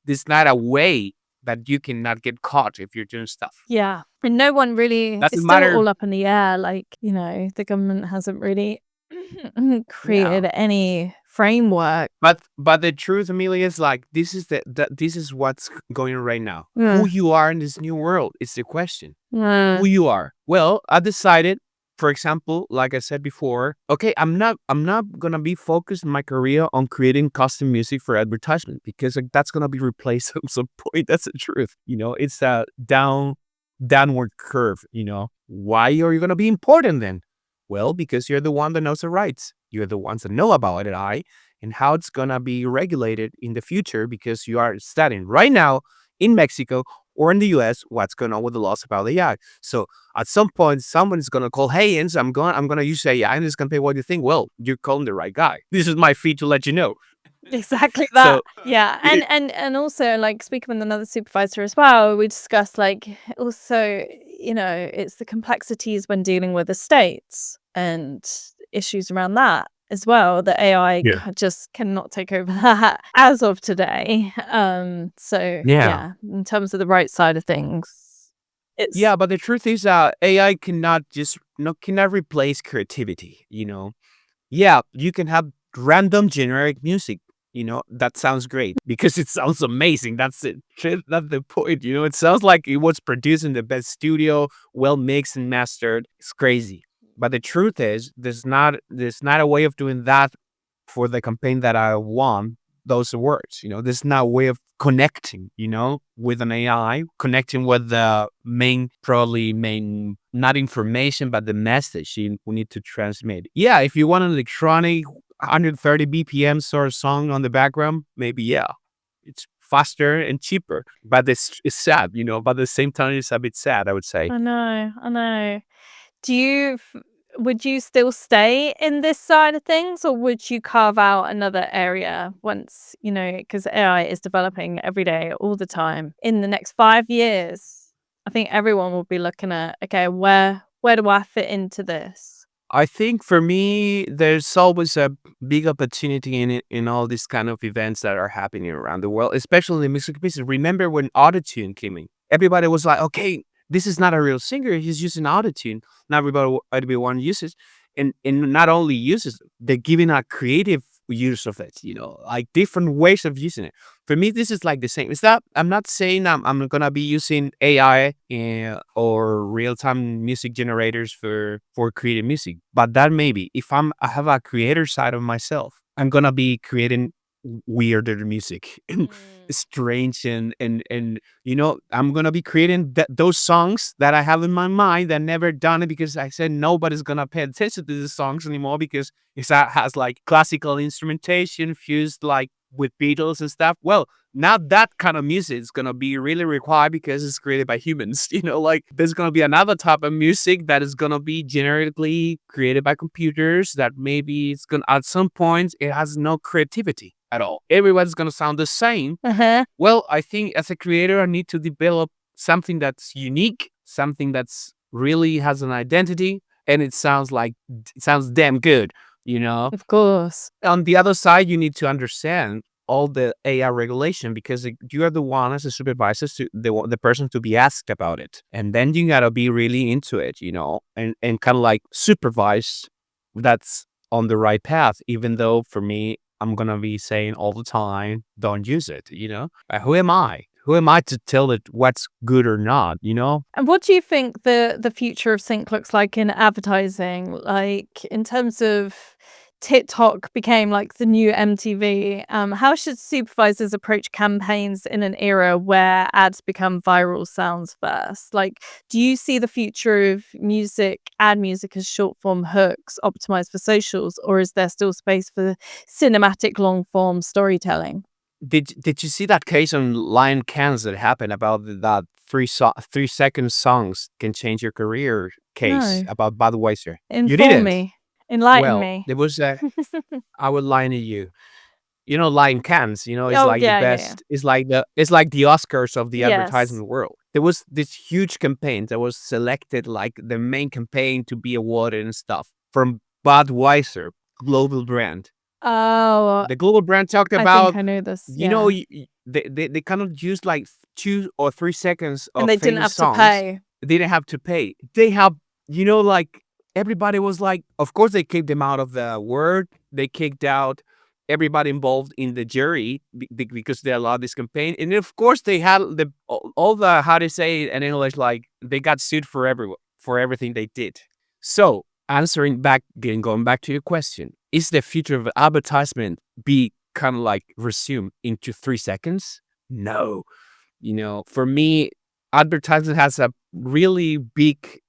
there's not a way that you cannot get caught if you're doing stuff. Yeah. And no one really, it's still all up in the air. Like, the government hasn't really created any framework. But the truth, Amelia, is like, this is what's going on right now. Who you are in this new world is the question. Who you are. Well, I decided, for example, like I said before, okay, I'm not gonna be focused in my career on creating custom music for advertisement because that's gonna be replaced at some point. That's the truth. It's a downward curve. Why are you gonna be important then? Well, because you're the one that knows the rights. You're the ones that know about AI and how it's gonna be regulated in the future because you are studying right now in Mexico or in the US what's going on with the laws about AI. So at some point, someone is gonna call, hey, Enzo, I'm gonna use AI, and it's gonna pay. What do you think? Well, you're calling the right guy. This is my fee to let you know. Exactly that. Yeah. And also, like, speaking with another supervisor as well, we discussed like also, it's the complexities when dealing with estates and issues around that as well. The AI just cannot take over that as of today. So in terms of the right side of things, it's but the truth is, AI cannot replace creativity. You can have random generic music. That sounds great because it sounds amazing. That's it. That's the point. It sounds like it was produced in the best studio, well mixed and mastered. It's crazy. But the truth is, there's not a way of doing that for the campaign that I won those awards. There's not a way of connecting, with an AI, connecting with the main, not information, but the message we need to transmit. Yeah, if you want an electronic 130 BPM sort of song on the background, maybe, it's faster and cheaper. But it's sad, but at the same time, it's a bit sad, I would say. I know. Do you would you still stay in this side of things, or would you carve out another area once, because AI is developing every day, all the time? In the next 5 years, I think everyone will be looking at, okay, where do I fit into this? I think for me, there's always a big opportunity in it, in all these kind of events that are happening around the world, especially in the music business. Remember when autotune came in? Everybody was like, okay, this is not a real singer. He's using autotune. Not everyone uses, and not only uses, they're giving a creative use of it. Like different ways of using it. For me, this is like the same. It's that I'm not saying I'm gonna be using AI or real time music generators for creating music, but that maybe if I have a creator side of myself, I'm gonna be creating weirder music and strange and I'm gonna be creating those songs that I have in my mind that never done it because I said nobody's gonna pay attention to these songs anymore because it has like classical instrumentation fused like with Beatles and stuff. Well, now that kind of music is gonna be really required because it's created by humans. Like there's gonna be another type of music that is gonna be generically created by computers that maybe it's gonna at some point it has no creativity at all. Everyone's gonna sound the same. Uh-huh. Well, I think as a creator, I need to develop something that's unique, something that's really has an identity, and it sounds damn good. Of course. On the other side, you need to understand all the AI regulation because you are the one as a supervisor, the person to be asked about it. And then you gotta be really into it, and kind of like supervise that's on the right path, even though for me, I'm gonna be saying all the time, don't use it, Who am I? Who am I to tell it what's good or not, And what do you think the future of sync looks like in advertising? Like in terms of TikTok became like the new MTV. How should supervisors approach campaigns in an era where ads become viral sounds first? Like, do you see the future of ad music as short form hooks optimized for socials, or is there still space for cinematic long form storytelling? Did you see that case on Lion Cans that happened about that 3 second songs can change your career case No. about Budweiser? You Inform didn't? me. Enlighten Well, me. there was a I would lie to you. Lion Cans, is Oh, like the yeah, yeah, yeah. best. It's like the Oscars of the Yes. advertising world. There was this huge campaign that was selected like the main campaign to be awarded and stuff from Budweiser, global brand. Oh, The global brand talked I think about, I know this. Yeah. they kind of used like 2 or 3 seconds And of they didn't famous have to songs. pay. They didn't have to pay. They have, like everybody was like, of course they kicked them out of the word. They kicked out everybody involved in the jury because they allowed this campaign. And of course they had all the, how to say it in English, like they got sued for everything they did. So answering back again, going back to your question, is the future of advertisement be kind of like resumed into 3 seconds? No. For me, advertising has a really big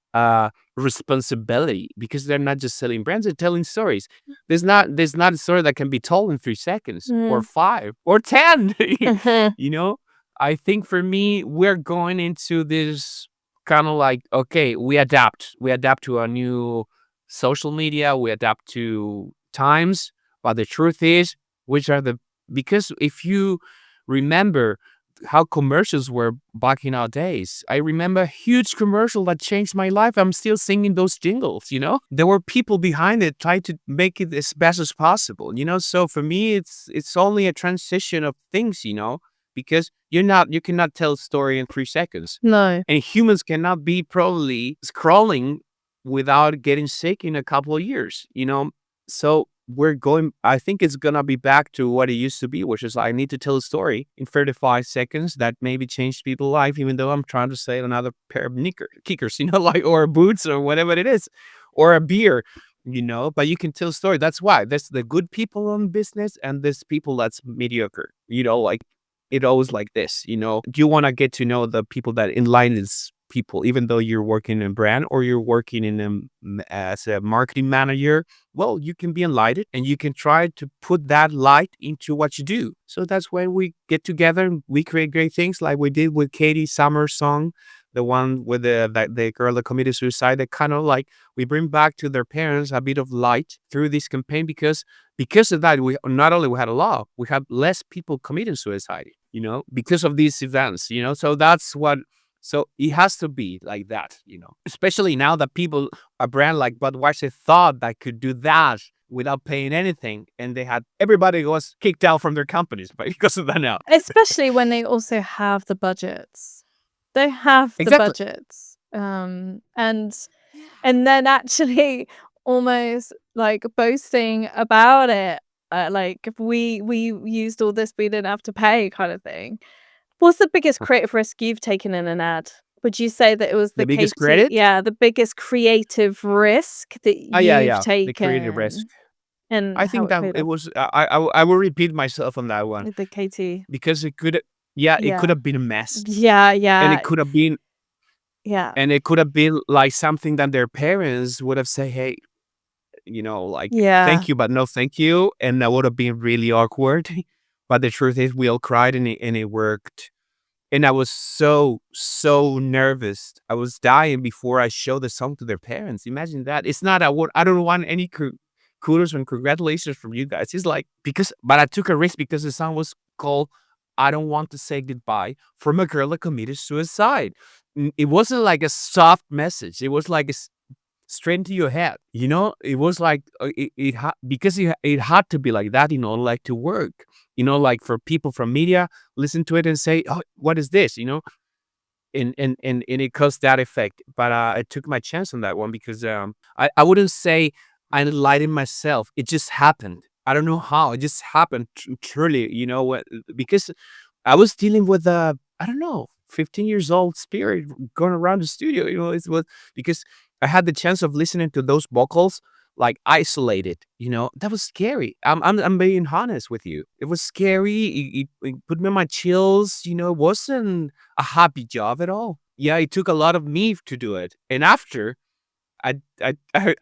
responsibility because they're not just selling brands, they're telling stories. There's not a story that can be told in 3 seconds or Mm. 5 or 10. Mhm. you know, I think for me, we're going into this kind of like, okay, we adapt. We adapt to a new social media, we adapt to times. But the truth is, because if you remember how commercials were back in our days. I remember a huge commercial that changed my life. I'm still singing those jingles. There were people behind it trying to make it as best as possible. So for me, it's only a transition of things, because you cannot tell a story in 3 seconds. No. And humans cannot be probably scrolling without getting sick in a couple of years. So I think it's gonna be back to what it used to be, which is I need to tell a story in 35 seconds that maybe changed people's life, even though I'm trying to sell another pair of kickers, like, or boots or whatever it is, or a beer. But you can tell a story. That's why there's the good people in business and there's people that's mediocre, like it always like this. You want to get to know the people that enlightens people, even though you're working in a brand or you're working as a marketing manager. Well, you can be enlightened and you can try to put that light into what you do. So that's when we get together and we create great things like we did with Katie's summer song the one with the girl that committed suicide, that kind of like we bring back to their parents a bit of light through this campaign, because of that, we not only we had a law, we have less people committing suicide, because of these events, so that's what. So it has to be like that, especially now that people, a brand like Budweiser thought that could do that without paying anything, and everybody was kicked out from their companies because of that now. Especially when they also have the budgets. They have the Exactly. budgets. And then actually almost like boasting about it. Like if we used all this, we didn't have to pay, kind of thing. What's the biggest creative risk you've taken in an ad? Would you say that it was The the biggest KT? credit? Yeah, the biggest creative risk that Yeah, you've yeah, the creative risk. taken and I how think it that paid it off was. I will repeat myself on that one with the KT. because yeah, it could Yeah. have been a mess, Yeah, and yeah, it could have been, yeah, like something that their parents would have said, "Hey, like yeah. thank you, but no thank you," and that would have been really awkward. But the truth is, we all cried, and it worked. And I was so nervous. I was dying before I showed the song to their parents. Imagine that. It's not I don't want any kudos and congratulations from you guys. It's like but I took a risk because the song was called "I Don't Want to Say Goodbye" from a girl that committed suicide. It wasn't like a soft message. It was like straight into your head. It was like because it had to be like that in order like to work. Like for people from media listen to it and say, "Oh, what is this?" And it caused that effect. But I took my chance on that one because I wouldn't say I enlightened myself. It just happened. I don't know how. It just happened truly. Because I was dealing with I don't know, 15 years old spirit going around the studio. It was because I had the chance of listening to those vocals like isolated. That was scary. I'm being honest with you. It was scary. It put me on my chills. It wasn't a happy job at all. Yeah, it took a lot of me to do it. And after I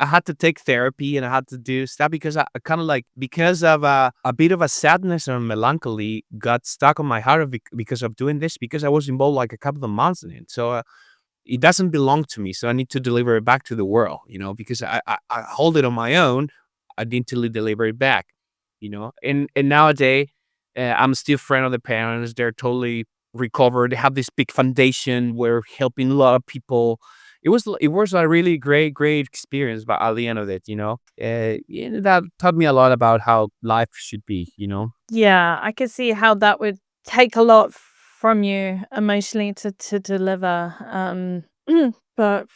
had to take therapy and I had to do stuff because I kind of like because of a bit of a sadness and melancholy got stuck on my heart because of doing this because I was involved like a couple of months in it. So it doesn't belong to me. So I need to deliver it back to the world. Because I hold it on my own. I need to deliver it back. And nowadays I'm still friend of the parents. They're totally recovered. They have this big foundation. We're helping a lot of people. It was a really great experience, but at the end of it, that taught me a lot about how life should be. Yeah, I could see how that would take a lot from you emotionally to deliver. But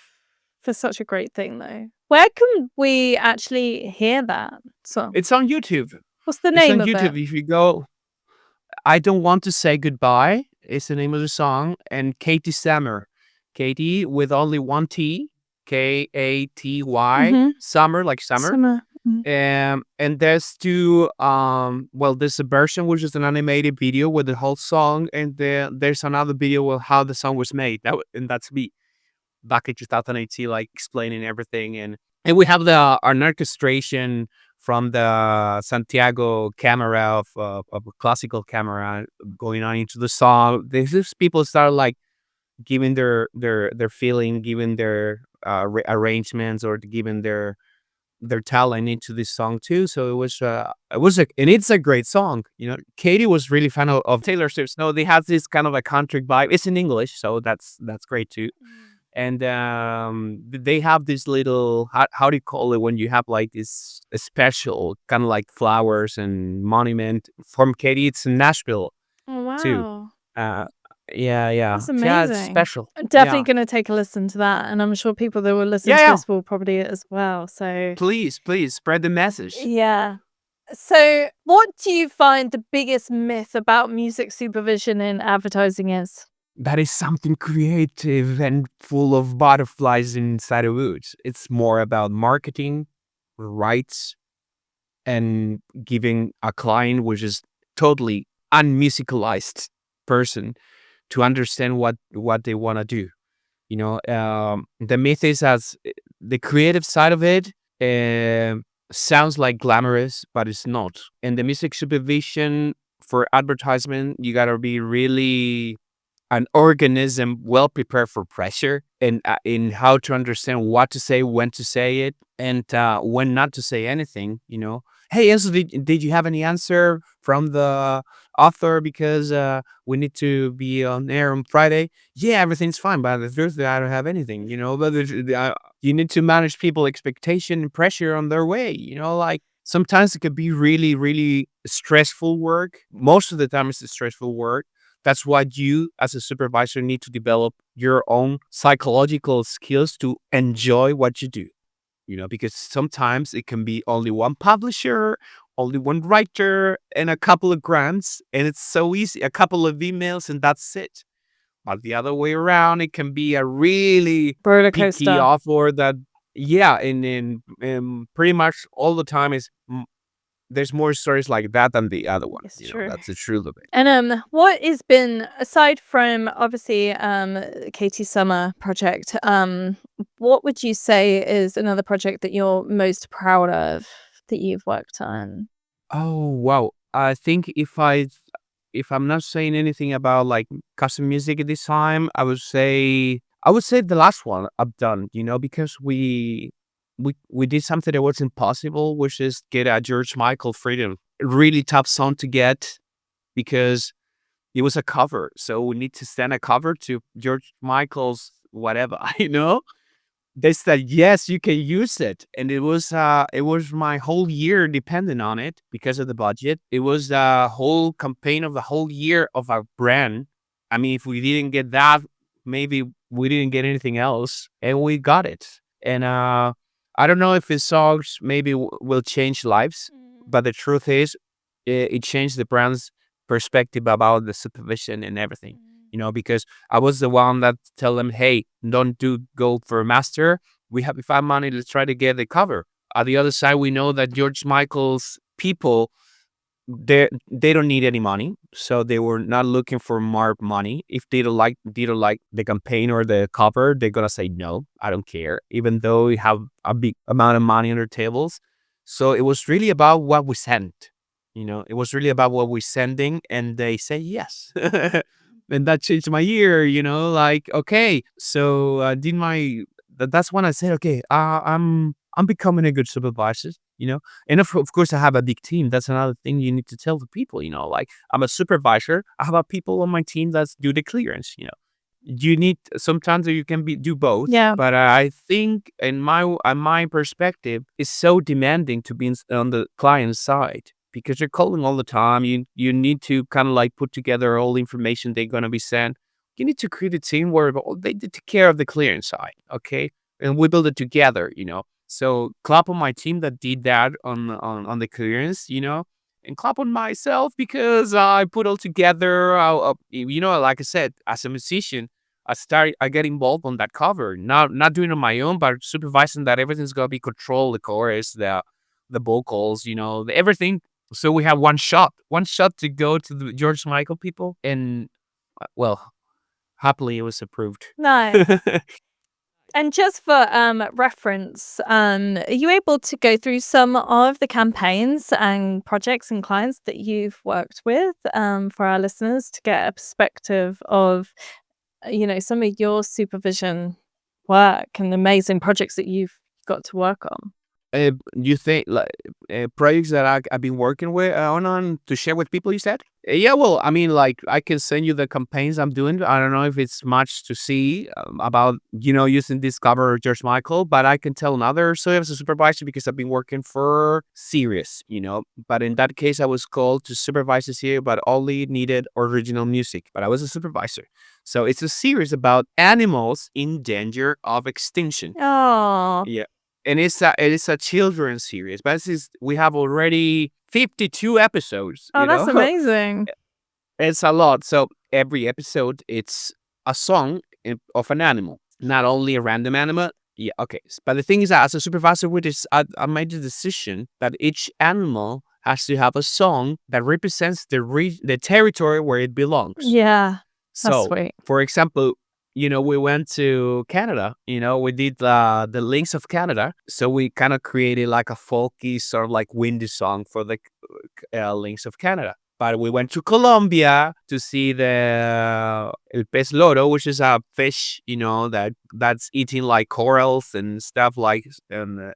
for such a great thing though. Where can we actually hear that song? It's on YouTube. What's the It's name on of it? YouTube. If you go, "I Don't Want to Say Goodbye" is the name of the song, and Katie Summer, Katie with only one T, Katy, Mhm. summer like summer. Summer. Mhm. And there's two well, there's a version which is an animated video with the whole song, and there's another video with how the song was made. And that's me back in 2018, like explaining everything, and we have an orchestration from the Santiago camera of a classical camera going on into the song. These people start like giving their feeling, giving their arrangements, or giving their talent into this song too. So and it's a great song. Katie was really fan of Taylor Swift. No, they have this kind of a country vibe. It's in English, so that's great too. And they have this little how do you call it when you have like this a special kind of like flowers and monument from Katie. It's in Nashville Oh too. wow. Uh, yeah, That's yeah. It's amazing. special. I'm definitely Yeah, gonna take a listen to that, and I'm sure people that will listen yeah, to yeah. this will probably as well. So Please spread the message. yeah. So what do you find the biggest myth about music supervision in advertising is? That is something creative and full of butterflies inside the woods. It's more about marketing, rights, and giving a client, which is totally unmusicalized person, to understand what they want to do. The myth is as the creative side of it sounds like glamorous, but it's not. And the music supervision for advertisement, you gotta be really an organism well prepared for pressure, and in how to understand what to say, when to say it, and when not to say anything. Hey, Enzo, did you have any answer from the author, because we need to be on air on Friday? Yeah, everything's fine, but the Thursday I don't have anything. But you need to manage people expectation and pressure on their way. Like sometimes it could be really, really stressful work. Most of the time, it's a stressful work. That's why you, as a supervisor, need to develop your own psychological skills to enjoy what you do. Because sometimes it can be only one publisher, only one writer, and a couple of grants, and it's so easy. A couple of emails, and that's it. But the other way around, it can be a really Roller picky coaster. offer that, yeah, and pretty much all the time there's more stories like that than the other one. It's true. That's the truth of it. And what has been, aside from obviously Katie Summer project, what would you say is another project that you're most proud of that you've worked on? Oh wow! I think if I'm not saying anything about like custom music at this time, I would say the last one I've done. Because we did something that was impossible, which is get a George Michael Freedom. Really tough song to get because it was a cover. So we need to send a cover to George Michael's whatever. They said yes, you can use it, and it was my whole year dependent on it because of the budget. It was the whole campaign of the whole year of our brand. I mean, if we didn't get that, maybe we didn't get anything else, and we got it. And I don't know if his songs maybe will change lives, but the truth is, it changed the brand's perspective about the supervision and everything. Because I was the one that tell them, hey, don't go for a master. We have to find money to try to get the cover. On the other side, we know that George Michael's people, they don't need any money, so they were not looking for more money. If they don't like the campaign or the cover, they're gonna say no, I don't care, even though we have a big amount of money on their tables. So it was really about what we sent. It was really about what we're sending, and they say yes. And that changed my year. Like, okay, so did my that's when I said, okay, I'm becoming a good supervisor. And of course, I have a big team. That's another thing you need to tell the people. Like, I'm a supervisor. I have people on my team that do the clearance. You need sometimes you can do both. Yeah. But I think in my perspective, it's so demanding to be on the client side because you're calling all the time. You need to kind of like put together all the information they're gonna be sent. You need to create a team where they take care of the clearance side, okay? And we build it together. So clap on my team that did that on the clearance, and clap on myself because I put all together. Like I said, as a musician, I get involved on that cover, not doing it on my own, but supervising that everything's gonna be controlled, the chorus, the vocals, everything. So we have one shot to go to the George Michael people, and well, happily it was approved. Nice. And just for reference, are you able to go through some of the campaigns and projects and clients that you've worked with for our listeners to get a perspective of, some of your supervision work and amazing projects that you've got to work on? You think like projects that I've been working with on to share with people? You said, yeah. Well, I mean, like I can send you the campaigns I'm doing. I don't know if it's much to see about using this cover George Michael, but I can tell another. So as a supervisor, because I've been working for Sirius, But in that case, I was called to supervise this here, but only needed original music. But I was a supervisor. So it's a series about animals in danger of extinction. Oh, Yeah. And it is a children's series, but we have already 52 episodes. that's amazing. It's a lot. So every episode, it's a song of an animal, not only a random animal. Yeah, okay. But the thing is that as a supervisor with this, I made the decision that each animal has to have a song that represents the territory where it belongs. Yeah, that's So, sweet. for example, we went to Canada. We did the Links of Canada. So we kind of created like a folky sort of like windy song for the Links of Canada. But we went to Colombia to see the el pez loro, which is a fish, that's eating like corals and stuff like, and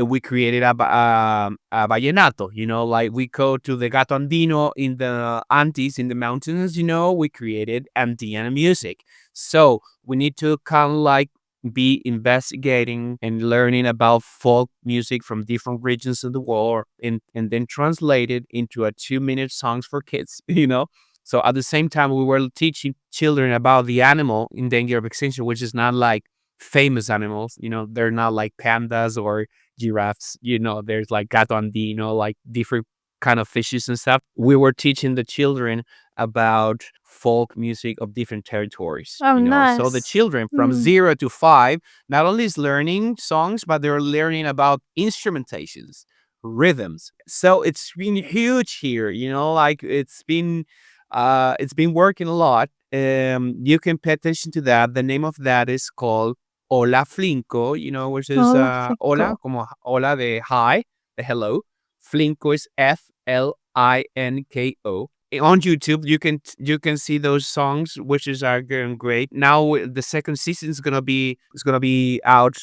we created a vallenato, like we go to the Gato Andino in the Andes, in the mountains, we created Andean music. So we need to kind of like be investigating and learning about folk music from different regions of the world, and then translate it into a 2-minute songs for kids, So at the same time, we were teaching children about the animal in danger of extinction, which is not like famous animals, they're not like pandas or giraffes, there's like gato andino, like different kind of fishes and stuff. We were teaching the children about folk music of different territories. Oh, So the nice. children from 0 to 5 not only is learning songs, but they're learning about instrumentations, rhythms. So it's been huge here, like it's been working a lot. You can pay attention to that. The name of that is called Hola Flinko, which is Hola, hola, Flinko. como hola de hi, the hello. Flinko is FLINKO. On YouTube, you can see those songs, which are going great. Now the second season is gonna be out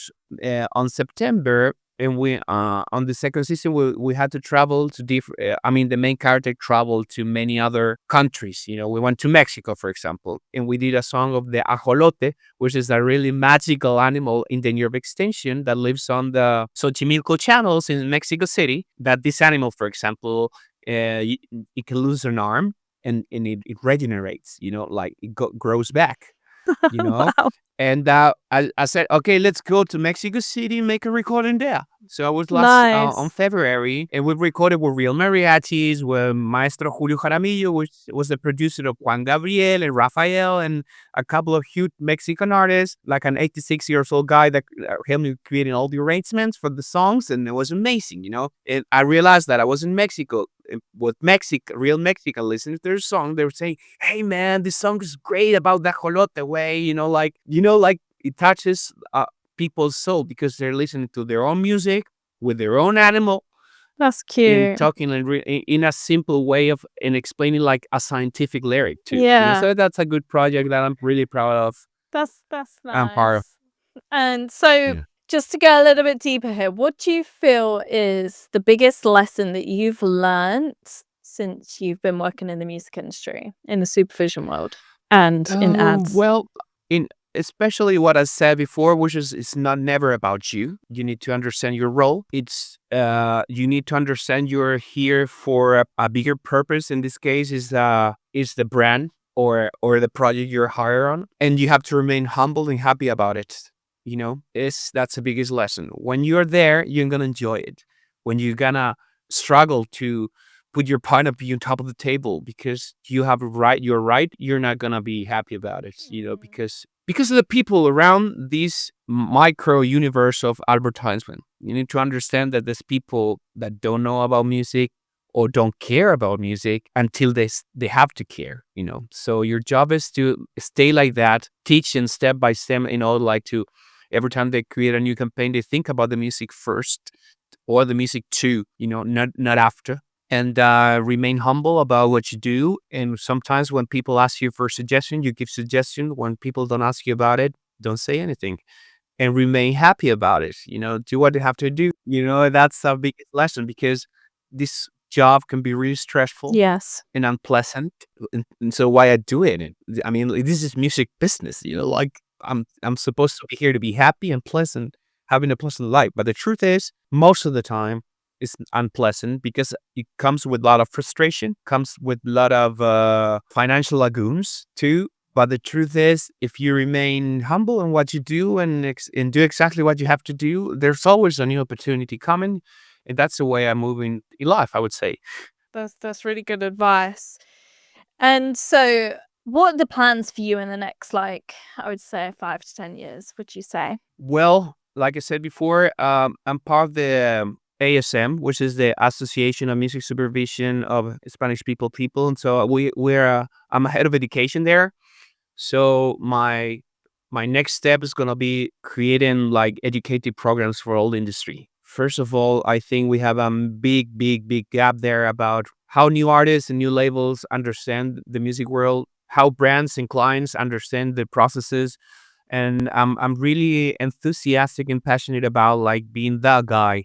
on September, and we on the second season we had to travel to different. The main character traveled to many other countries. We went to Mexico, for example, and we did a song of the ajolote, which is a really magical animal in danger of extinction that lives on the Xochimilco channels in Mexico City. That this animal, for example, it can lose an arm, and it regenerates. Like it grows back. You know, Wow. and I said, okay, let's go to Mexico City and make a recording there. So I was last on Nice. February, and we recorded with real mariachis, with Maestro Julio Jaramillo, which was the producer of Juan Gabriel and Rafael, and a couple of huge Mexican artists, like an 86 years old guy that helped me creating all the arrangements for the songs, and it was amazing. And I realized that I was in Mexico with real Mexican listening to their song. They were saying, "Hey man, this song is great about the ajolote way," like it touches people's soul because they're listening to their own music with their own animal That's and cute. talking in a simple way of and explaining like a scientific lyric too. Yeah. So that's a good project that I'm really proud of. That's I'm part of. nice. And so Yeah. just to go a little bit deeper here, what do you feel is the biggest lesson that you've learnt since you've been working in the music industry, in the supervision world and in ads? Well, in especially what I said before, which is it's not never about you. You need to understand your role. It's you need to understand you're here for a bigger purpose. In this case, is the brand or the project you're hired on, and you have to remain humble and happy about it. That's the biggest lesson. When you're there, you're gonna enjoy it. When you're gonna struggle to put your point of view on top of the table because you're right, you're not gonna be happy about it, because of the people around this micro universe of advertisement. You need to understand that there's people that don't know about music or don't care about music until they have to care. So your job is to stay like that, teach them step by step, like to every time they create a new campaign, they think about the music first or the music too, not after, and remain humble about what you do. And sometimes when people ask you for suggestion, you give suggestion. When people don't ask you about it, don't say anything and remain happy about it. Do what you have to do. That's a big lesson because this job can be really stressful Yes. and unpleasant. And so why I do it? This is music business, like I'm supposed to be here to be happy and pleasant, having a pleasant life. But the truth is, most of the time, it's unpleasant because it comes with a lot of frustration, comes with a lot of financial lagoons too. But the truth is, if you remain humble in what you do and do exactly what you have to do, there's always a new opportunity coming. And that's the way I'm moving in life, I would say. That's really good advice. And so what are the plans for you in the next, like, I would say 5 to 10 years, would you say? Well, like I said before, I'm part of the ASM, which is the Association of Music Supervision of Spanish People, and so I'm a head of education there. So my next step is gonna be creating like educative programs for all the industry First of all, I think we have a big gap there about how new artists and new labels understand the music world, how brands and clients understand the processes. And I'm really enthusiastic and passionate about like being that guy,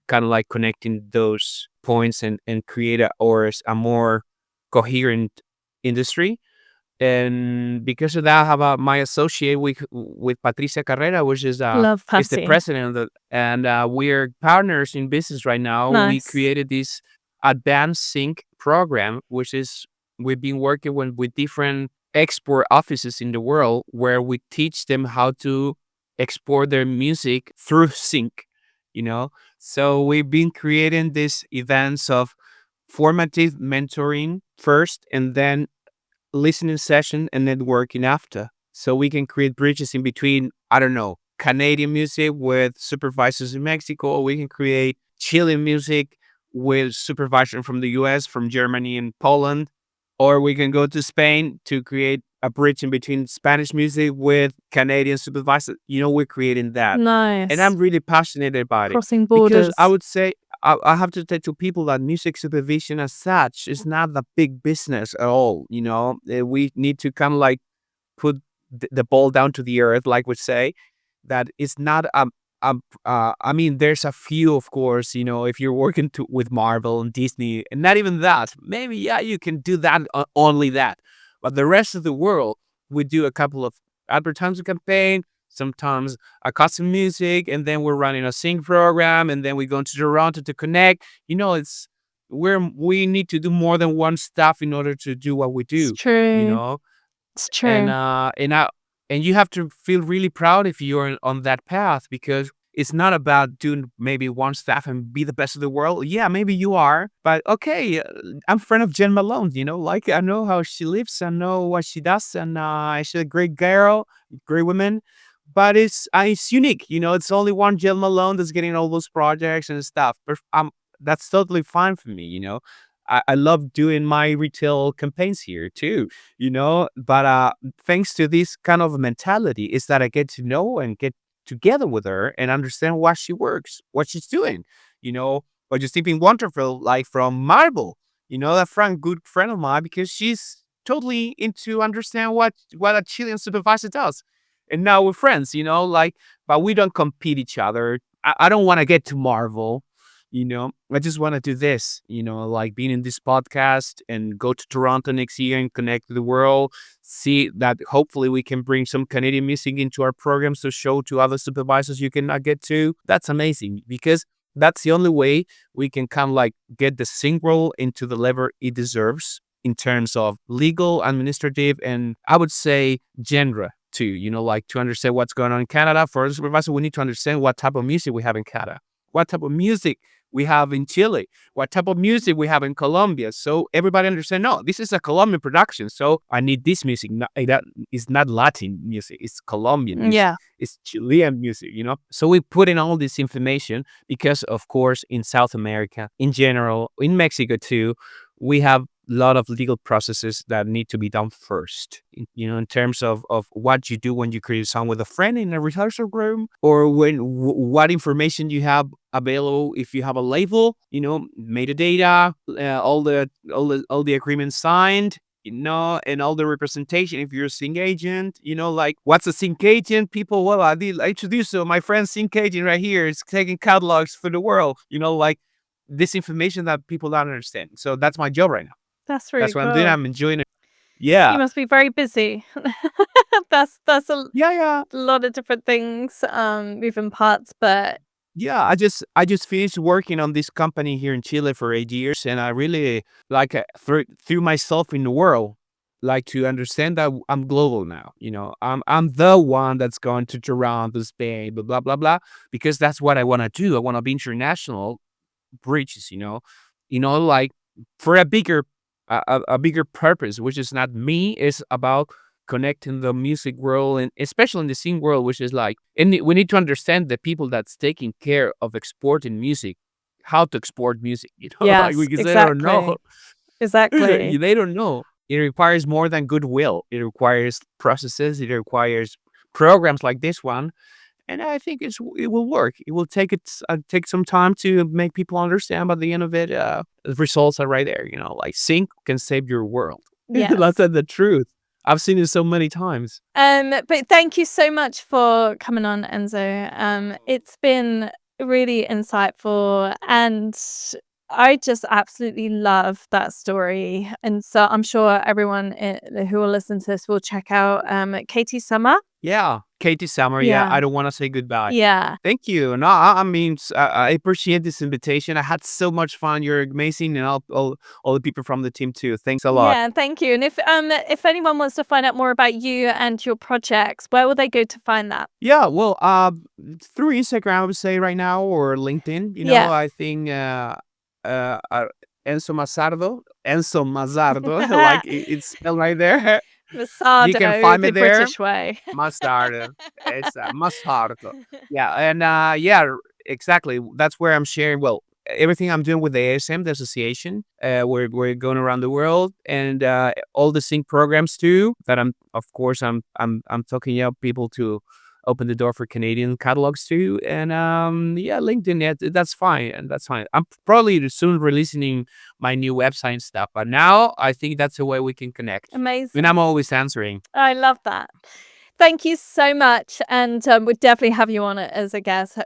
kind of like connecting those points and create a more coherent industry. And because of that, I have my associate with Patricia Carrera, which Love is the Patty. president of the, and we're partners in business right now. We Nice. created this advanced sync program, which is we've been working with different export offices in the world, where we teach them how to export their music through sync. You know, so we've been creating these events of formative mentoring first, and then listening session and networking after. So we can create bridges in between, I don't know, Canadian music with supervisors in Mexico, or we can create Chilean music with supervisors from the US, from Germany and Poland, or we can go to Spain to create a bridge in between Spanish music with Canadian supervisors. We're creating that. And Nice. I'm really passionate about it Crossing because I borders. would say I have to tell to people that music supervision as such is not a big business at all. We need to kind of like put the ball down to the earth, like we say, that it's not I mean, there's a few, of course, if you're working with Marvel and Disney, and not even that, maybe, yeah, you can do that, only that. But the rest of the world, we do a couple of advertising campaign, sometimes a custom music, and then we're running a sync program, and then we go to Toronto to connect. We need to do more than one stuff in order to do what we It's do, you true. know? It's and true. uh and I and you have to feel really proud if you're on that path, because it's not about doing maybe one stuff and be the best of the world. Yeah, maybe you are, but okay, I'm friend of Jen Malone. Like, I know how she lives, I know what she does, and she's a great girl, great woman. But it's unique. It's only one Jen Malone that's getting all those projects and stuff. But that's totally fine for me. I love doing my retail campaigns here too, but thanks to this kind of mentality is that I get to know and get together with her and understand what she works, what she's doing, but just keeping wonderful, like from Marvel, that good friend of mine, because she's totally into understand what a Chilean supervisor does. And now we're friends, like, but we don't compete each other. I don't want to get to Marvel. I just want to do this, like being in this podcast and go to Toronto next year and connect to the world. See that hopefully we can bring some Canadian music into our programs to show to other supervisors you cannot get to. That's amazing, because that's the only way we can kind of like get the sync into the level it deserves in terms of legal, administrative, and I would say genre too. Like, to understand what's going on in Canada. For a supervisor, we need to understand what type of music we have in Canada, what type of music we have in Chile, what type of music we have in Colombia. So everybody understand, no, this is a Colombian production. So I need this music. That is not Latin music. It's Colombian music. Yeah. It's Chilean music, So we put in all this information because, of course, in South America, in general, in Mexico too, we have a lot of legal processes that need to be done first, in terms of what you do when you create a song with a friend in a rehearsal room, or what information you have available if you have a label, metadata, all the agreements signed, and all the representation if you're a sync agent, like, what's a sync agent? People, well, I introduce my friend sync agent right here. It's taking catalogs for the world, like this information that people don't understand. So that's my job right now. That's That's really what I'm doing. cool. I'm enjoying it. Yeah. You must be very busy. That's a Yeah, yeah. lot of different things, moving parts, but Yeah, I just finished working on this company here in Chile for 8 years, and I really like threw myself in the world, like, to understand that I'm global now. I'm the one that's going to Toronto, Spain, blah blah blah blah, because that's what I want to do. I want to be international bridges, like, for a bigger purpose, which is not me. It's about connecting the music world, and especially in the scene world, which is like, and we need to understand the people that's taking care of exporting music, how to export music, like, yes, because they don't know. exactly. Exactly. They don't know. It requires more than goodwill. It requires processes. It requires programs like this one. and I think it will work. It will take some time to make people understand, but at the end of it, the results are right there. Like sync can save your world. Yes. That's the truth. I've seen it so many times. But thank you so much for coming on, Enzo. It's been really insightful, and I just absolutely love that story. And so I'm sure everyone who will listen to this will check out Katie Summer. Yeah, Katie Summer. Yeah, I don't want to say goodbye. Yeah. Thank you. No, I mean, I appreciate this invitation. I had so much fun. You're amazing, and all the people from the team too. Thanks a lot. Yeah, thank you. And if anyone wants to find out more about you and your projects, where will they go to find that? Yeah, well, through Instagram, I would say right now, or LinkedIn. Yeah. I think Enzo Massardo, like it's spelled right there. Massardo, You can find me the there. British way. Massardo. It's Massardo. Yeah, and exactly. That's where I'm sharing. Well, everything I'm doing with the ASM, the association. We're going around the world, and all the sync programs too. That I'm talking people to open the door for Canadian catalogs too. And LinkedIn. Yeah, that's fine, and that's fine. I'm probably soon releasing my new website and stuff, but now I think that's the way we can connect. Amazing. And I'm always answering. I love that. Thank you so much, and we'll definitely have you on it as a guest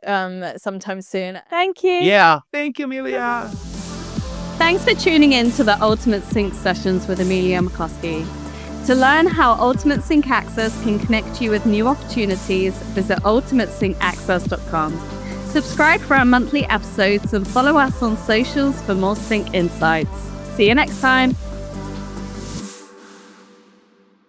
sometime soon. Thank you. Yeah, thank you, Amelia. Thanks for tuning in to the Ultimate Sync Sessions with Amelia McCloskey. To learn how Ultimate Sync Access can connect you with new opportunities, visit ultimateSyncAccess.com. Subscribe for our monthly episodes and follow us on socials for more sync insights. See you next time.